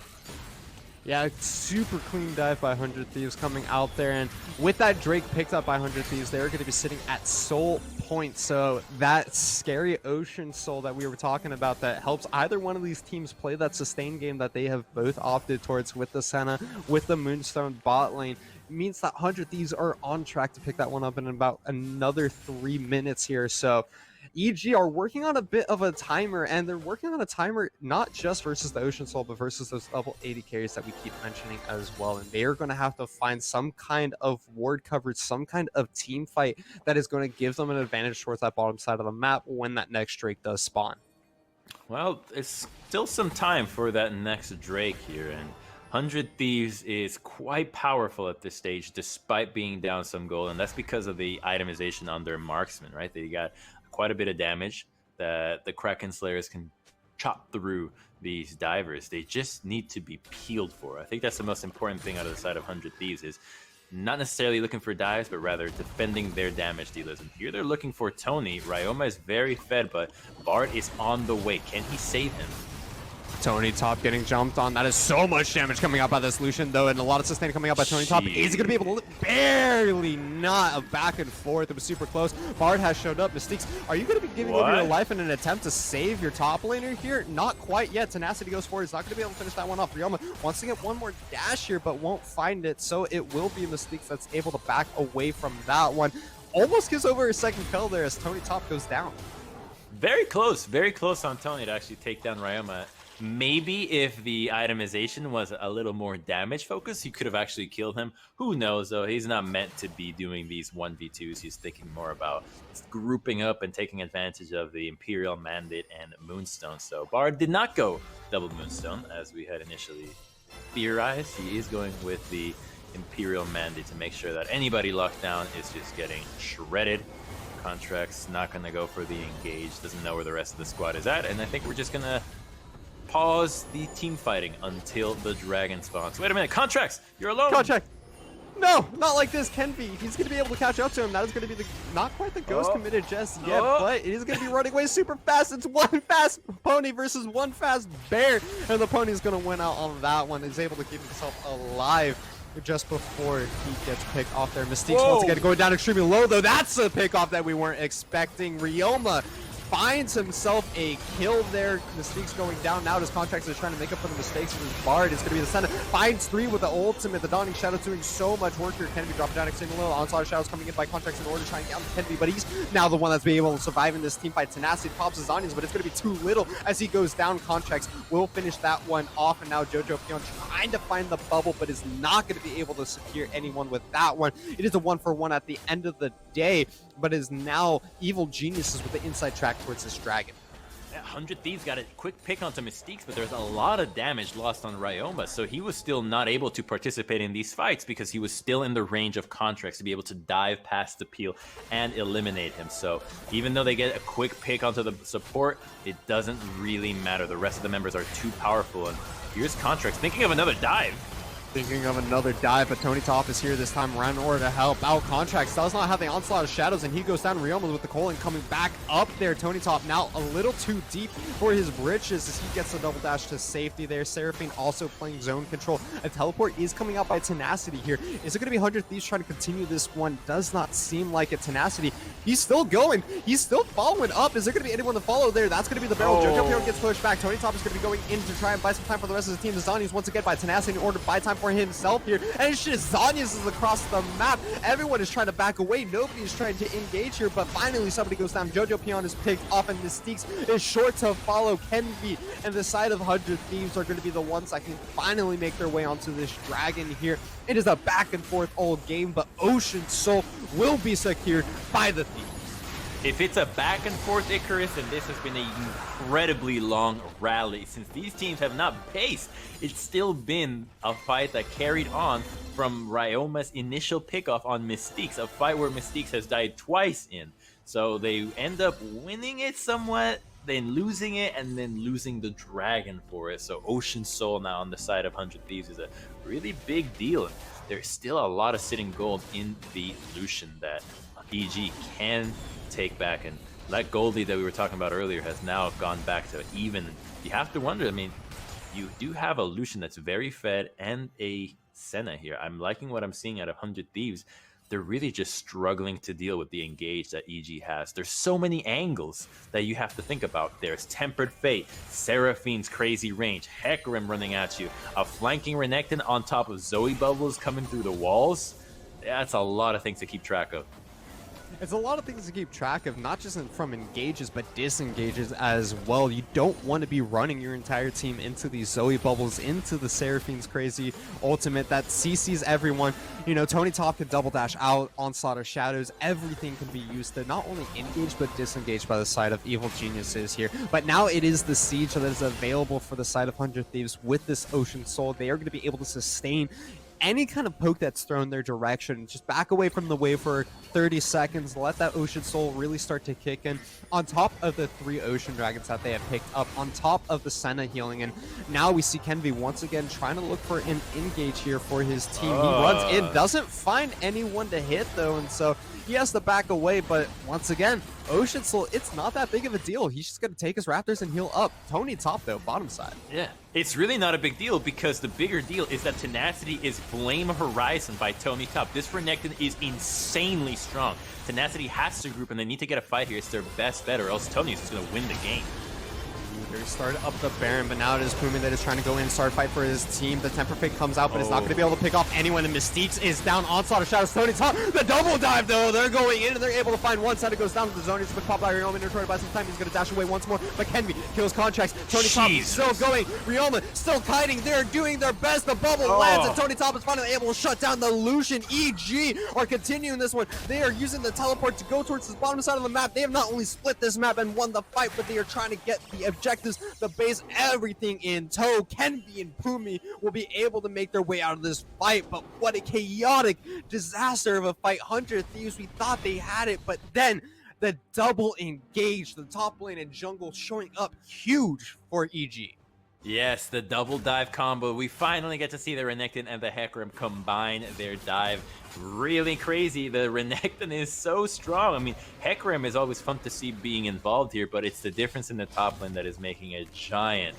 Yeah, super clean dive by 100 Thieves coming out there, and with that Drake picked up by 100 Thieves, they're going to be sitting at soul point. So that scary ocean soul that we were talking about that helps either one of these teams play that sustain game that they have both opted towards with the Senna, with the Moonstone bot lane, means that 100 Thieves are on track to pick that one up in about another 3 minutes here. So EG are working on a bit of a timer, and they're working on a timer not just versus the Ocean Soul, but versus those level 80 carries that we keep mentioning as well. And they are going to have to find some kind of ward coverage, some kind of team fight that is going to give them an advantage towards that bottom side of the map when that next Drake does spawn. Well, it's still some time for that next Drake here, and 100 Thieves is quite powerful at this stage despite being down some gold, and that's because of the itemization on their marksman, right? They got quite a bit of damage that the Kraken Slayers can chop through these divers. They just need to be peeled for. I think that's the most important thing out of the side of 100 Thieves is not necessarily looking for dives, but rather defending their damage dealers. And here they're looking for Tony. Ryoma is very fed, but Bard is on the way. Can he save him? Tony Top getting jumped on. That is so much damage coming out by this Lucian, though, and a lot of sustain coming out by Tony Top. Is he going to be able to barely not a back and forth? It was super close. Bard has showed up. Mystiques, are you going to be giving over your life in an attempt to save your top laner here? Not quite yet. Tenacity goes forward. He's not going to be able to finish that one off. Ryoma wants to get one more dash here, but won't find it, so it will be Mystiques that's able to back away from that one. Almost gives over his second kill there as Tony Top goes down. Very close on Tony to actually take down Ryoma. Maybe if the itemization was a little more damage focused, he could have actually killed him. Who knows, though? He's not meant to be doing these 1v2s. He's thinking more about grouping up and taking advantage of the Imperial Mandate and Moonstone. So Bard did not go double Moonstone, as we had initially theorized. He is going with the Imperial Mandate to make sure that anybody locked down is just getting shredded. Contract's not going to go for the engage, doesn't know where the rest of the squad is at, and I think we're just going to pause the team fighting until the dragon spawns. Wait a minute, Contracts, you're alone. Contract. No, not like this. Kenvi, he's going to be able to catch up to him. That is going to be not quite the ghost committed just yet, but it is going to be running away super fast. It's one fast pony versus one fast bear, and the pony's going to win out on that one. He's able to keep himself alive just before he gets picked off there. Mystiques once again going down extremely low, though. That's a pick off that we weren't expecting. Ryoma finds himself a kill there. Mystiques going down now. His Contracts is trying to make up for the mistakes of his Bard. It's going to be the center. Finds 3 with the ultimate. The Dawning Shadow doing so much work here. Kennedy dropping down extremely low. Onslaught of Shadows coming in by Contracts in order to try and get on Kennedy, but he's now the one that's being able to survive in this team fight. Tenacity pops his onions, but it's going to be too little as he goes down. Contracts will finish that one off, and now Jojo Pion trying to find the bubble, but is not going to be able to secure anyone with that one. It is a 1-for-1 at the end of the day, but is now Evil Geniuses with the inside track towards this dragon. 100 Thieves got a quick pick onto Mystiques, but there's a lot of damage lost on Ryoma, so he was still not able to participate in these fights because he was still in the range of Contracts to be able to dive past the peel and eliminate him. So even though they get a quick pick onto the support, it doesn't really matter. The rest of the members are too powerful, and here's Contracts thinking of another dive. Thinking of another dive, but Tony Top is here this time around in order to help out. Contracts does not have the Onslaught of Shadows, and he goes down. Ryoma with the Colon coming back up there. Tony Top now a little too deep for his britches as he gets the double dash to safety there. Seraphine also playing zone control. A teleport is coming out by Tenacity here. Is it going to be 100 Thieves trying to continue this one? Does not seem like it. Tenacity, he's still going. He's still following up. Is there going to be anyone to follow there? That's going to be the barrel. Jojo Pion gets pushed back. Tony Top is going to be going in to try and buy some time for the rest of his team. Zanyas once again by Tenacity in order to buy time for himself here, and it's just Zanyas is across the map. Everyone is trying to back away. Nobody is trying to engage here, but finally somebody goes down. Jojo Pion is picked off, and Mystiques is short to follow. Kenvi and the side of 100 Thieves are going to be the ones that can finally make their way onto this dragon here. It is a back and forth old game, but Ocean Soul will be secured by the Thieves. If it's a back and forth Icarus, then this has been an incredibly long rally. Since these teams have not paced, it's still been a fight that carried on from Ryoma's initial pickoff on Mystiques, a fight where Mystiques has died twice in. So they end up winning it somewhat, then losing it, and then losing the dragon for it. So Ocean Soul now on the side of 100 Thieves is a really big deal. There's still a lot of sitting gold in the Lucian that EG can take back, and that Goldie that we were talking about earlier has now gone back to even. You have to wonder, I mean, you do have a Lucian that's very fed and a Senna here. I'm liking what I'm seeing out of 100 Thieves. They're really just struggling to deal with the engage that EG has. There's so many angles that you have to think about. There's Tempered Fate, Seraphine's crazy range, Hecarim running at you, a flanking Renekton on top of Zoe bubbles coming through the walls. That's a lot of things to keep track of. It's a lot of things to keep track of, not just from engages, but disengages as well. You don't want to be running your entire team into these Zoe bubbles, into the Seraphine's crazy ultimate that CCs everyone. You know, Tony Top can double dash out, Onslaught of Shadows, everything can be used to not only engage, but disengage by the side of Evil Geniuses here. But now it is the siege that is available for the side of 100 Thieves with this Ocean Soul. They are going to be able to sustain any kind of poke that's thrown their direction, just back away from the wave for 30 seconds, let that Ocean Soul really start to kick in, on top of the 3 Ocean Dragons that they have picked up, on top of the Senna healing. And now we see Kenvi once again trying to look for an engage here for his team. He runs in, doesn't find anyone to hit though, and so he has to back away. But once again, Ocean Soul, it's not that big of a deal. He's just going to take his Raptors and heal up. Tony top though, bottom side. Yeah, it's really not a big deal, because the bigger deal is that Tenacity is Flame Horizon by Tony top. This Renekton is insanely strong. Tenacity has to group, and they need to get a fight here. It's their best bet, or else Tony's just going to win the game. They started up the Baron, but now it is Pumi that is trying to go in, start fight for his team. The Temper Fate comes out, but it's not going to be able to pick off anyone, and Mystiques is down. Onslaught of Shadows, Tony top. The double dive, though. They're going in, and they're able to find one side. It goes down to the zone. It's a quick pop by Ryoma, interrupted by some time. He's going to dash away once more, but Kenvi kills Contracts. Tony top still going. Ryoma still kiting. They're doing their best. The bubble lands, and Tony top is finally able to shut down the Lucian. EG are continuing this one. They are using the teleport to go towards the bottom side of the map. They have not only split this map and won the fight, but they are trying to get the objectives, the base, everything in tow. Kenvi and Pumi will be able to make their way out of this fight, but what a chaotic disaster of a fight. 100 Thieves, we thought they had it, but then the double engage, the top lane and jungle showing up huge for EG. Yes, the double dive combo. We finally get to see the Renekton and the Hecarim combine their dive. Really crazy. The Renekton is so strong. I mean, Hecarim is always fun to see being involved here, but it's the difference in the top lane that is making a giant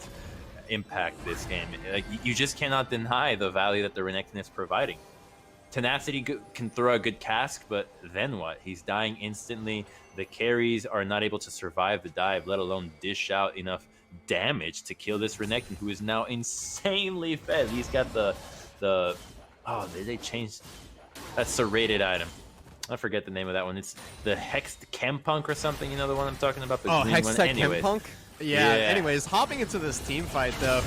impact this game. Like, you just cannot deny the value that the Renekton is providing. Tenacity can throw a good cask, but then what? He's dying instantly. The carries are not able to survive the dive, let alone dish out enough damage to kill this Renekton, who is now insanely fed. He's got the oh, they changed, that's a rated item. I forget the name of that one. It's the Hexed Chempunk or something, you know the one I'm talking about? The green Hexed one. Chempunk? Yeah, anyways, hopping into this team fight though,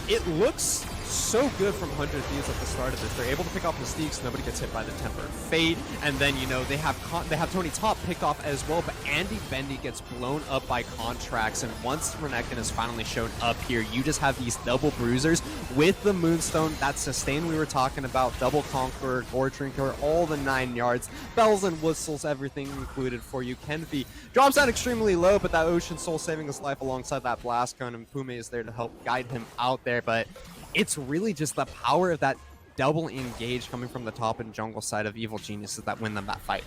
it looks so good from 100 Thieves at the start of this. They're able to pick off Mystiques, nobody gets hit by the Temper Fate, and then, you know, they have Tony top picked off as well, but Andy Bendy gets blown up by Contracts, and once Renekton has finally shown up here, you just have these double bruisers with the Moonstone, that sustain we were talking about, double Conqueror, Gore Drinker, all the 9 yards, bells and whistles, everything included for you. Kenvi drops down extremely low, but that Ocean Soul saving his life alongside that Blast Cone, and Pume is there to help guide him out there, but it's really just the power of that double engage coming from the top and jungle side of Evil Geniuses that win them that fight.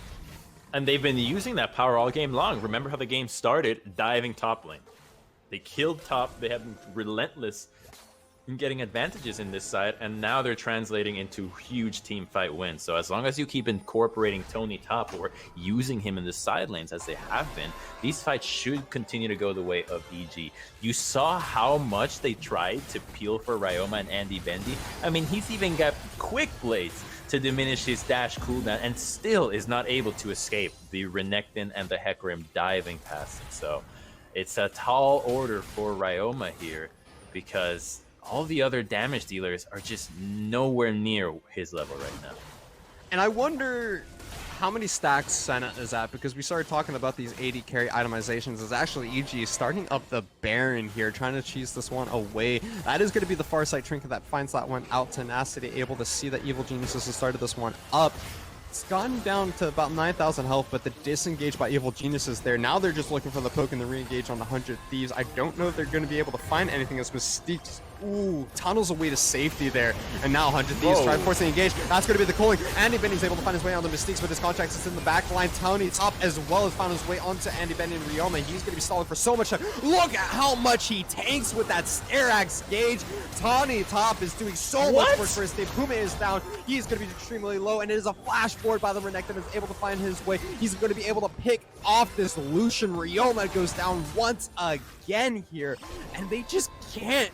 And they've been using that power all game long. Remember how the game started? Diving top lane. They killed top. They have been relentless in getting advantages in this side, and now they're translating into huge team fight wins. So as long as you keep incorporating Tony top or using him in the side lanes as they have been, these fights should continue to go the way of EG. You saw how much they tried to peel for Ryoma and Andy Bendy. I mean, he's even got quick blades to diminish his dash cooldown and still is not able to escape the Renekton and the Hecarim diving past him. So it's a tall order for Ryoma here, because all the other damage dealers are just nowhere near his level right now. And I wonder how many stacks Senna is at, because we started talking about these 80 carry itemizations. Is actually EG starting up the Baron here, trying to cheese this one away. That is going to be the Farsight Trinket that finds that one out. Tenacity able to see that Evil Geniuses has started this one up. It's gotten down to about 9,000 health, but the disengage by Evil Geniuses there. Now they're just looking for the poke and the re-engage on the 100 Thieves. I don't know if they're going to be able to find anything as Mystiques, tunnels away to safety there. And now 100 Thieves try to force the engage. That's going to be the cooling. Andy Bendy's able to find his way on the Mystiques with his Contracts. It's in the back line. Tony top as well as found his way onto Andy Bendy and Ryoma. He's going to be stalling for so much time. Look at how much he tanks with that Sterax gauge. Tony top is doing so much work for his team. Pume is down. He's going to be extremely low, and it is a flash forward by the Renekton is able to find his way. He's going to be able to pick off this Lucian. Ryoma goes down once again here, and they just can't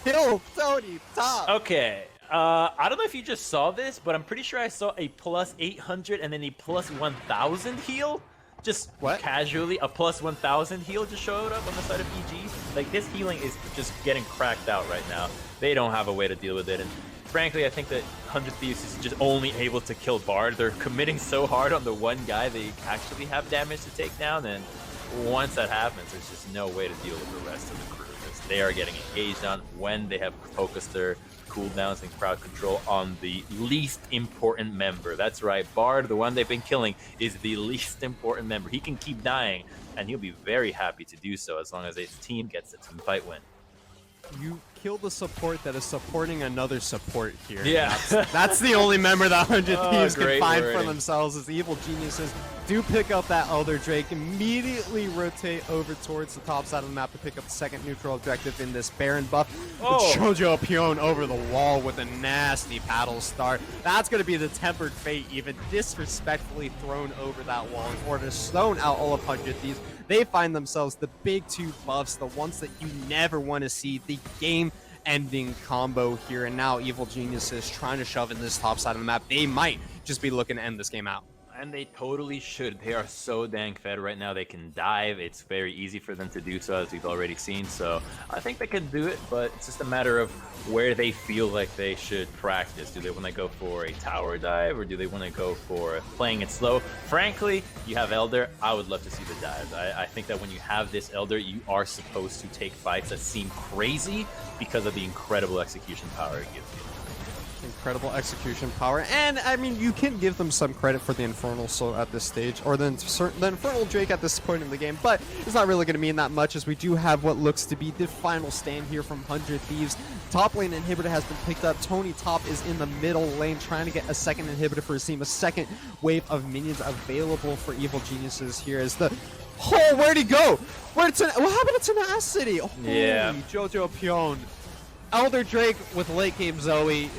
kill Tony top. Okay, I don't know if you just saw this, but I'm pretty sure I saw a plus 800 and then a plus 1,000 heal. Just casually, a plus 1,000 heal just showed up on the side of EG. Like, this healing is just getting cracked out right now. They don't have a way to deal with it, and frankly, I think that 100 Thieves is just only able to kill Bard. They're committing so hard on the one guy they actually have damage to take down, and once that happens, there's just no way to deal with the rest of the crew in this they are getting engaged on when they have focused their cooldowns and crowd control on the least important member. That's right, Bard, the one they've been killing, is the least important member. He can keep dying, and he'll be very happy to do so as long as his team gets a team fight win. You kill the support that is supporting another support here. Yeah. That's the only member that 100 Thieves can great find for wording. themselves is the evil geniuses do pick up that Elder Drake, immediately rotate over towards the top side of the map to pick up the second neutral objective in this Baron buff. Oh. Jojo Pion over the wall with a nasty paddle start. That's going to be the tempered fate, even disrespectfully thrown over that wall in order to stone out all of 100 Thieves. They find themselves the big two buffs, the ones that you never want to see, the game-ending combo here. And now Evil Geniuses trying to shove in this top side of the map. They might just be looking to end this game out. And they totally should. They are so dang fed right now. They can dive. It's very easy for them to do so, as we've already seen. So I think they can do it, but it's just a matter of where they feel like they should practice. Do they want to go for a tower dive, or do they want to go for playing it slow? Frankly, you have Elder. I would love to see the dives. I think that when you have this Elder, you are supposed to take fights that seem crazy because of the incredible execution power it gives you. Incredible execution power, and I mean, you can give them some credit for the Infernal Soul at this stage, or the Infernal Drake at this point in the game, but it's not really going to mean that much, as we do have what looks to be the final stand here from 100 Thieves. Top lane inhibitor has been picked up. Tony Top is in the middle lane trying to get a second inhibitor for his team, a second wave of minions available for Evil Geniuses here as the... Oh, where'd he go? What happened to Tenacity? Yeah. Jojo Pion. Elder Drake with late game Zoe,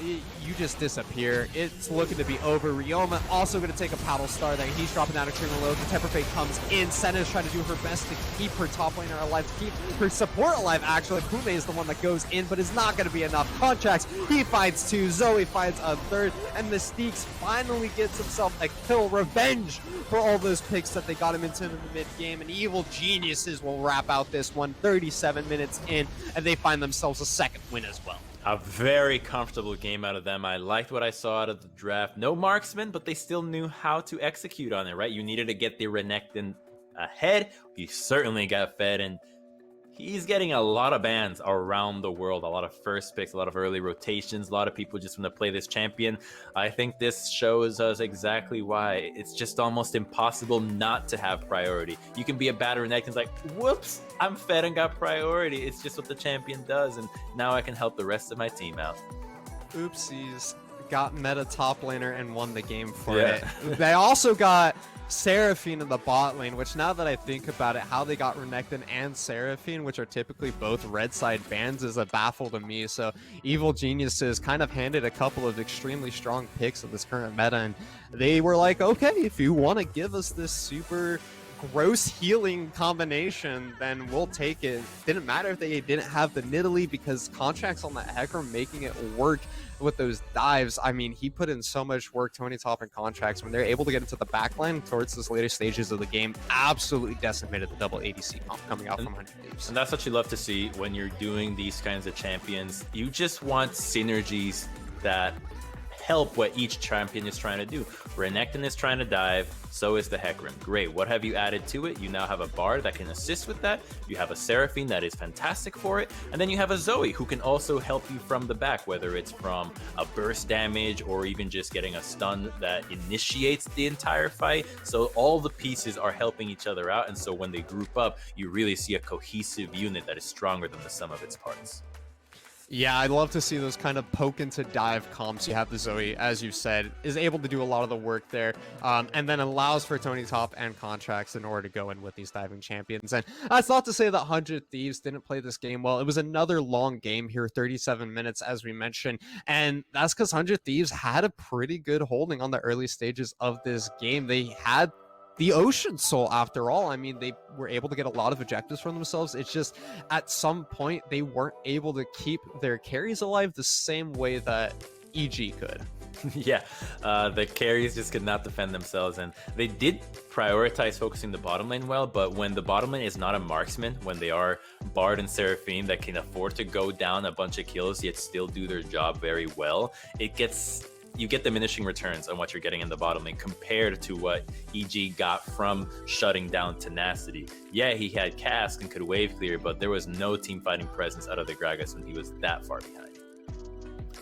you just disappear. It's looking to be over. Ryoma also going to take a paddle star there. He's dropping down extremely low. The Temper Fate comes in. Senna is trying to do her best to keep her top laner alive, to keep her support alive, actually. Pume is the one that goes in, but it's not going to be enough. Contracts, he finds two. Zoe finds a third. And Mystique's finally gets himself a kill. Revenge for all those picks that they got him into in the mid-game. And Evil Geniuses will wrap out this one 37 minutes in, and they find themselves a second win as well. A very comfortable game out of them. I liked what I saw out of the draft. No marksman, but they still knew how to execute on it, right? You needed to get the Renekton ahead. He certainly got fed, and he's getting a lot of bans around the world. A lot of first picks, a lot of early rotations. A lot of people just want to play this champion. I think this shows us exactly why it's just almost impossible not to have priority. You can be a bad Renekton's like, whoops, I'm fed and got priority. It's just what the champion does, and now I can help the rest of my team out. Oopsies. Got meta top laner and won the game for it. They also got Seraphine in the bot lane, which now that I think about it, how they got Renekton and Seraphine, which are typically both red side bans, is a baffle to me. So Evil Geniuses kind of handed a couple of extremely strong picks of this current meta, and they were like, okay, if you want to give us this super gross healing combination, then we'll take it. Didn't matter if they didn't have the Nidalee, because contracts on that Hecarim making it work with those dives. I mean, he put in so much work, Tony Top and contracts, when they're able to get into the backline towards this later stages of the game, absolutely decimated the double ADC comp coming out from 100 Thieves. And that's what you love to see when you're doing these kinds of champions. You just want synergies that help what each champion is trying to do. Renekton is trying to dive, so is the Hecarim. Great. What have you added to it? You now have a Bard that can assist with that. You have a Seraphine that is fantastic for it. And then you have a Zoe who can also help you from the back, whether it's from a burst damage or even just getting a stun that initiates the entire fight. So all the pieces are helping each other out. And so when they group up, you really see a cohesive unit that is stronger than the sum of its parts. Yeah, I'd love to see those kind of poke into dive comps. You have the Zoe, as you said, is able to do a lot of the work there, and then allows for Tony Top and contracts in order to go in with these diving champions. And that's not to say that 100 Thieves didn't play this game well. It was another long game here, 37 minutes, as we mentioned, and that's because 100 Thieves had a pretty good holding on the early stages of this game. They had the Ocean Soul, after all. I mean, they were able to get a lot of objectives for themselves. It's just at some point they weren't able to keep their carries alive the same way that EG could. Yeah, the carries just could not defend themselves, and they did prioritize focusing the bottom lane well, but when the bottom lane is not a marksman, when they are Bard and Seraphine that can afford to go down a bunch of kills yet still do their job very well, it gets you get diminishing returns on what you're getting in the bottom lane compared to what EG got from shutting down Tenacity. Yeah, he had Cask and could wave clear, but there was no team fighting presence out of the Gragas when he was that far behind.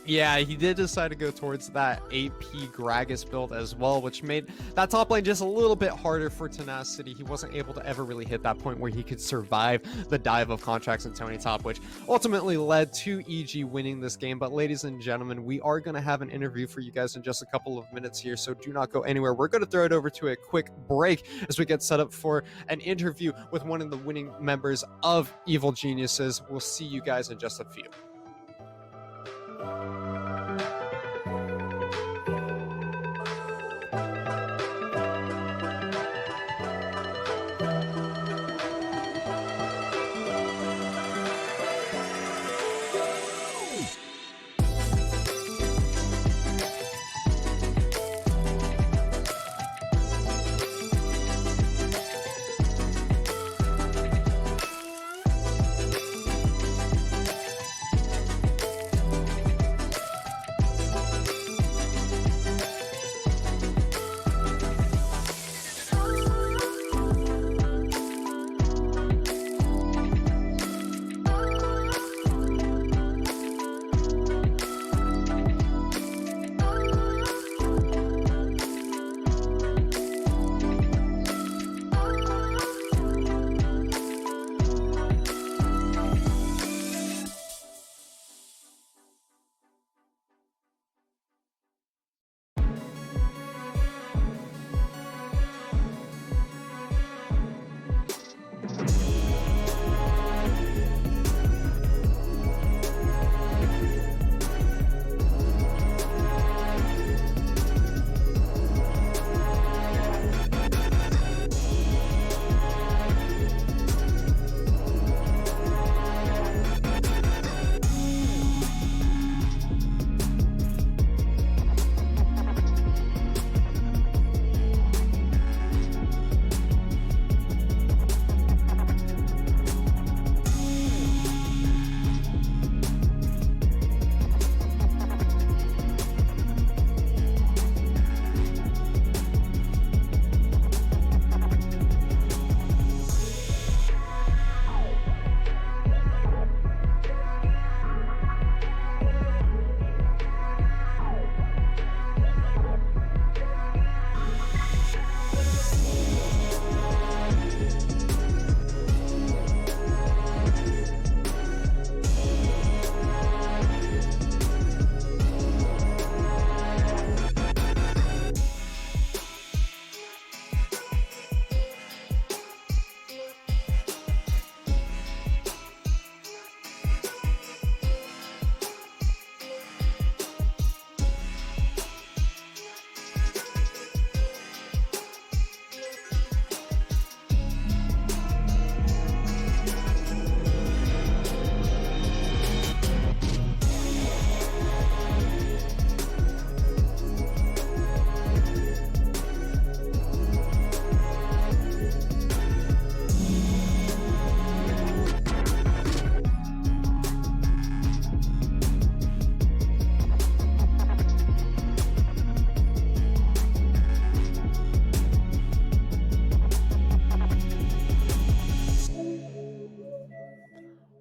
Yeah, he did decide to go towards that AP Gragas build as well, which made that top lane just a little bit harder for Tenacity. He wasn't able to ever really hit that point where he could survive the dive of Contracts and Tony Top, which ultimately led to EG winning this game. But ladies and gentlemen, we are going to have an interview for you guys in just a couple of minutes here, so do not go anywhere. We're going to throw it over to a quick break as we get set up for an interview with one of the winning members of Evil Geniuses. We'll see you guys in just a few.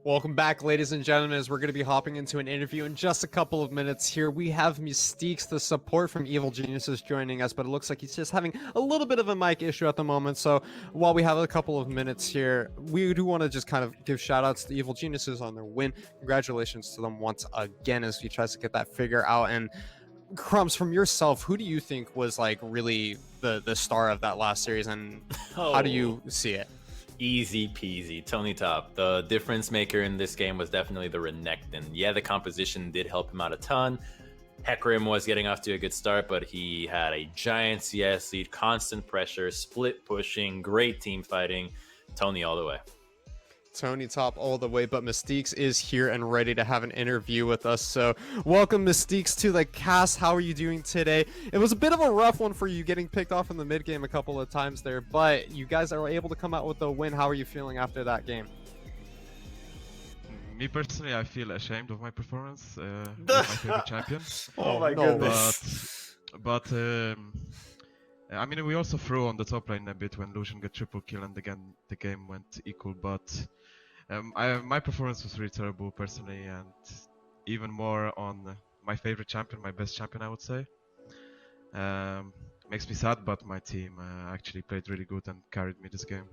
Welcome back, ladies and gentlemen, as we're going to be hopping into an interview in just a couple of minutes here. We have Mystiques, the support from Evil Geniuses, joining us, but it looks like he's just having a little bit of a mic issue at the moment. So while we have a couple of minutes here, we do want to just kind of give shout outs to Evil Geniuses on their win. Congratulations to them once again as he tries to get that figure out. And Crumbs, from yourself, who do you think was like really the star of that last series, and how do you see it? Easy peasy. Tony Top. The difference maker in this game was definitely the Renekton. Yeah, the composition did help him out a ton. Hecarim was getting off to a good start, but he had a giant CS lead, constant pressure, split pushing, great team fighting. Tony all the way. Tony Top all the way, but Mystiques is here and ready to have an interview with us. So welcome, Mystiques, to the cast. How are you doing today? It was a bit of a rough one for you, getting picked off in the mid game a couple of times there, but you guys are able to come out with a win. How are you feeling after that game? Me personally, I feel ashamed of my performance with my favorite champion. Oh my no. goodness. But I mean, we also threw on the top lane a bit when Lucian got triple kill, and again the game went equal. But my performance was really terrible personally, and even more on my favorite champion, my best champion, I would say. Makes me sad, but my team actually played really good and carried me this game.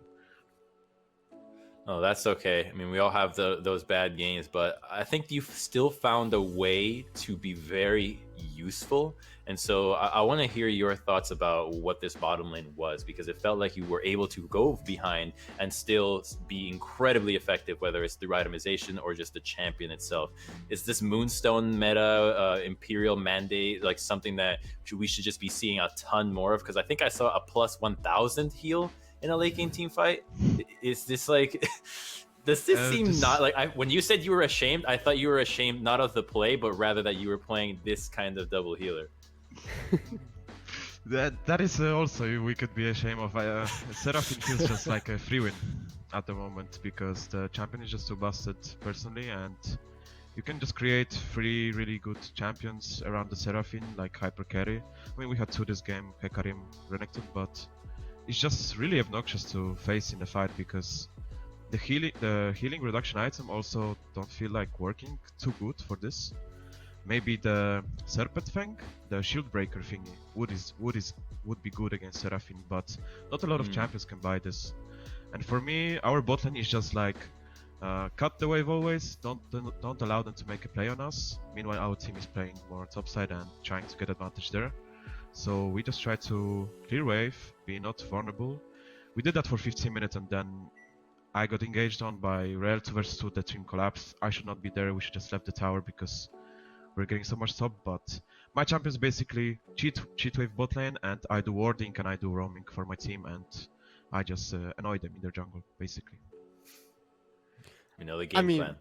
Oh, that's okay. I mean, we all have those bad games, but I think you've still found a way to be very useful. And so I want to hear your thoughts about what this bottom lane was, because it felt like you were able to go behind and still be incredibly effective, whether it's through itemization or just the champion itself. Is this Moonstone meta, Imperial Mandate, like something that we should just be seeing a ton more of? Because I think I saw a plus 1,000 heal in a late game team fight. Is this like does this seem not like when you said you were ashamed, I thought you were ashamed not of the play, but rather that you were playing this kind of double healer? That is also we could be ashamed of. Seraphine feels just like a free win at the moment because the champion is just too busted personally, and you can just create 3 really good champions around the Seraphine, like Hyper Carry. I mean, we had 2 this game, Hecarim, Renekton, but it's just really obnoxious to face in the fight because the healing reduction item also don't feel like working too good for this. Maybe the Serpent Fang, the shield breaker thingy, would be good against Seraphine, but not a lot of champions can buy this. And for me, our bot lane is just like cut the wave always. Don't allow them to make a play on us. Meanwhile, our team is playing more topside and trying to get advantage there. So we just try to clear wave, be not vulnerable. We did that for 15 minutes and then I got engaged on by Rel 2 vs 2, the team collapsed. I should not be there, we should just left the tower because we're getting so much top, but my champions basically cheat wave bot lane and I do warding and I do roaming for my team and I just annoy them in their jungle, basically. We know the game plan.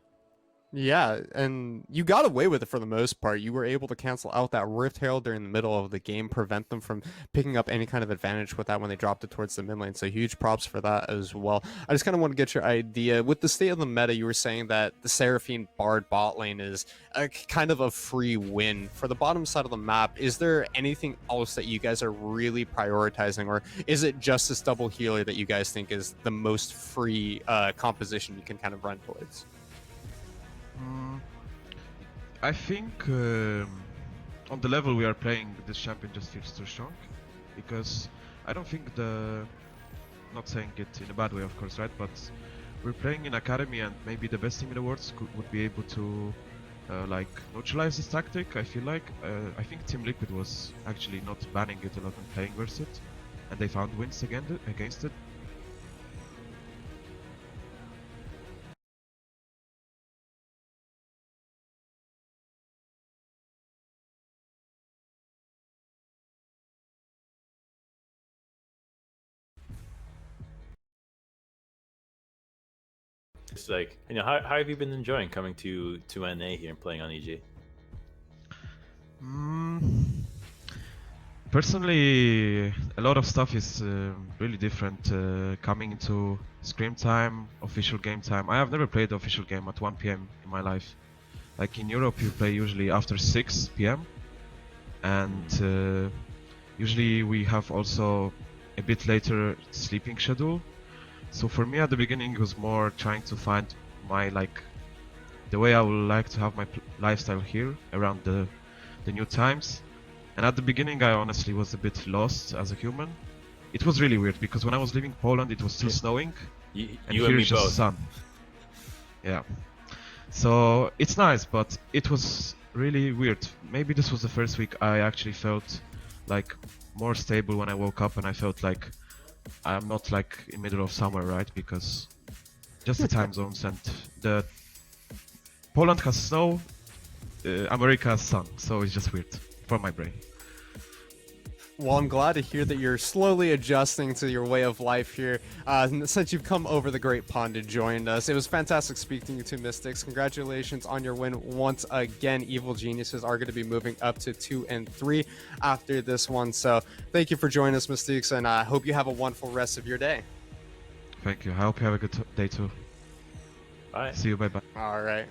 Yeah, and you got away with it for the most part. You were able to cancel out that Rift Herald during the middle of the game, prevent them from picking up any kind of advantage with that when they dropped it towards the mid lane. So huge props for that as well. I just kind of want to get your idea. With the state of the meta, you were saying that the Seraphine Bard bot lane is a kind of a free win. For the bottom side of the map, is there anything else that you guys are really prioritizing, or is it just this double healer that you guys think is the most free composition you can kind of run towards? I think on the level we are playing, this champion just feels too strong because I don't think not saying it in a bad way of course, right, but we're playing in academy and maybe the best team in the world would be able to like neutralize this tactic. I feel like I think Team Liquid was actually not banning it a lot and playing versus it, and they found wins against it. It's like, how have you been enjoying coming to NA here and playing on EG? Personally, a lot of stuff is really different coming into scrim time, official game time. I have never played the official game at 1 PM in my life. Like in Europe, you play usually after 6 PM, and usually we have also a bit later sleeping schedule. So for me at the beginning it was more trying to find my the way I would like to have my lifestyle here around the new times. And at the beginning I honestly was a bit lost as a human. It was really weird because when I was leaving Poland it was still snowing and here it's just sun. Yeah. So it's nice, but it was really weird. Maybe this was the first week I actually felt like more stable when I woke up and I felt like I'm not like in middle of summer, right? Because just the time zones and the Poland has snow, America has sun, so it's just weird for my brain. Well, I'm glad to hear that you're slowly adjusting to your way of life here since you've come over the Great Pond to join us. It was fantastic speaking to you, Mystics. Congratulations on your win once again. Evil Geniuses are going to be moving up to 2 and 3 after this one. So thank you for joining us, Mystics, and I hope you have a wonderful rest of your day. Thank you. I hope you have a good day too. Bye. See you. Bye bye. All right.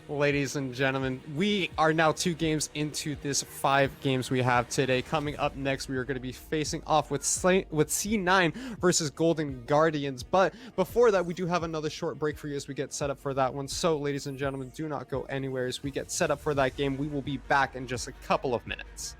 Ladies and gentlemen, we are now 2 games into this 5 games we have today. Coming up next, we are going to be facing off with C9 versus Golden Guardians. But before that, we do have another short break for you as we get set up for that one. So, ladies and gentlemen, do not go anywhere as we get set up for that game. We will be back in just a couple of minutes.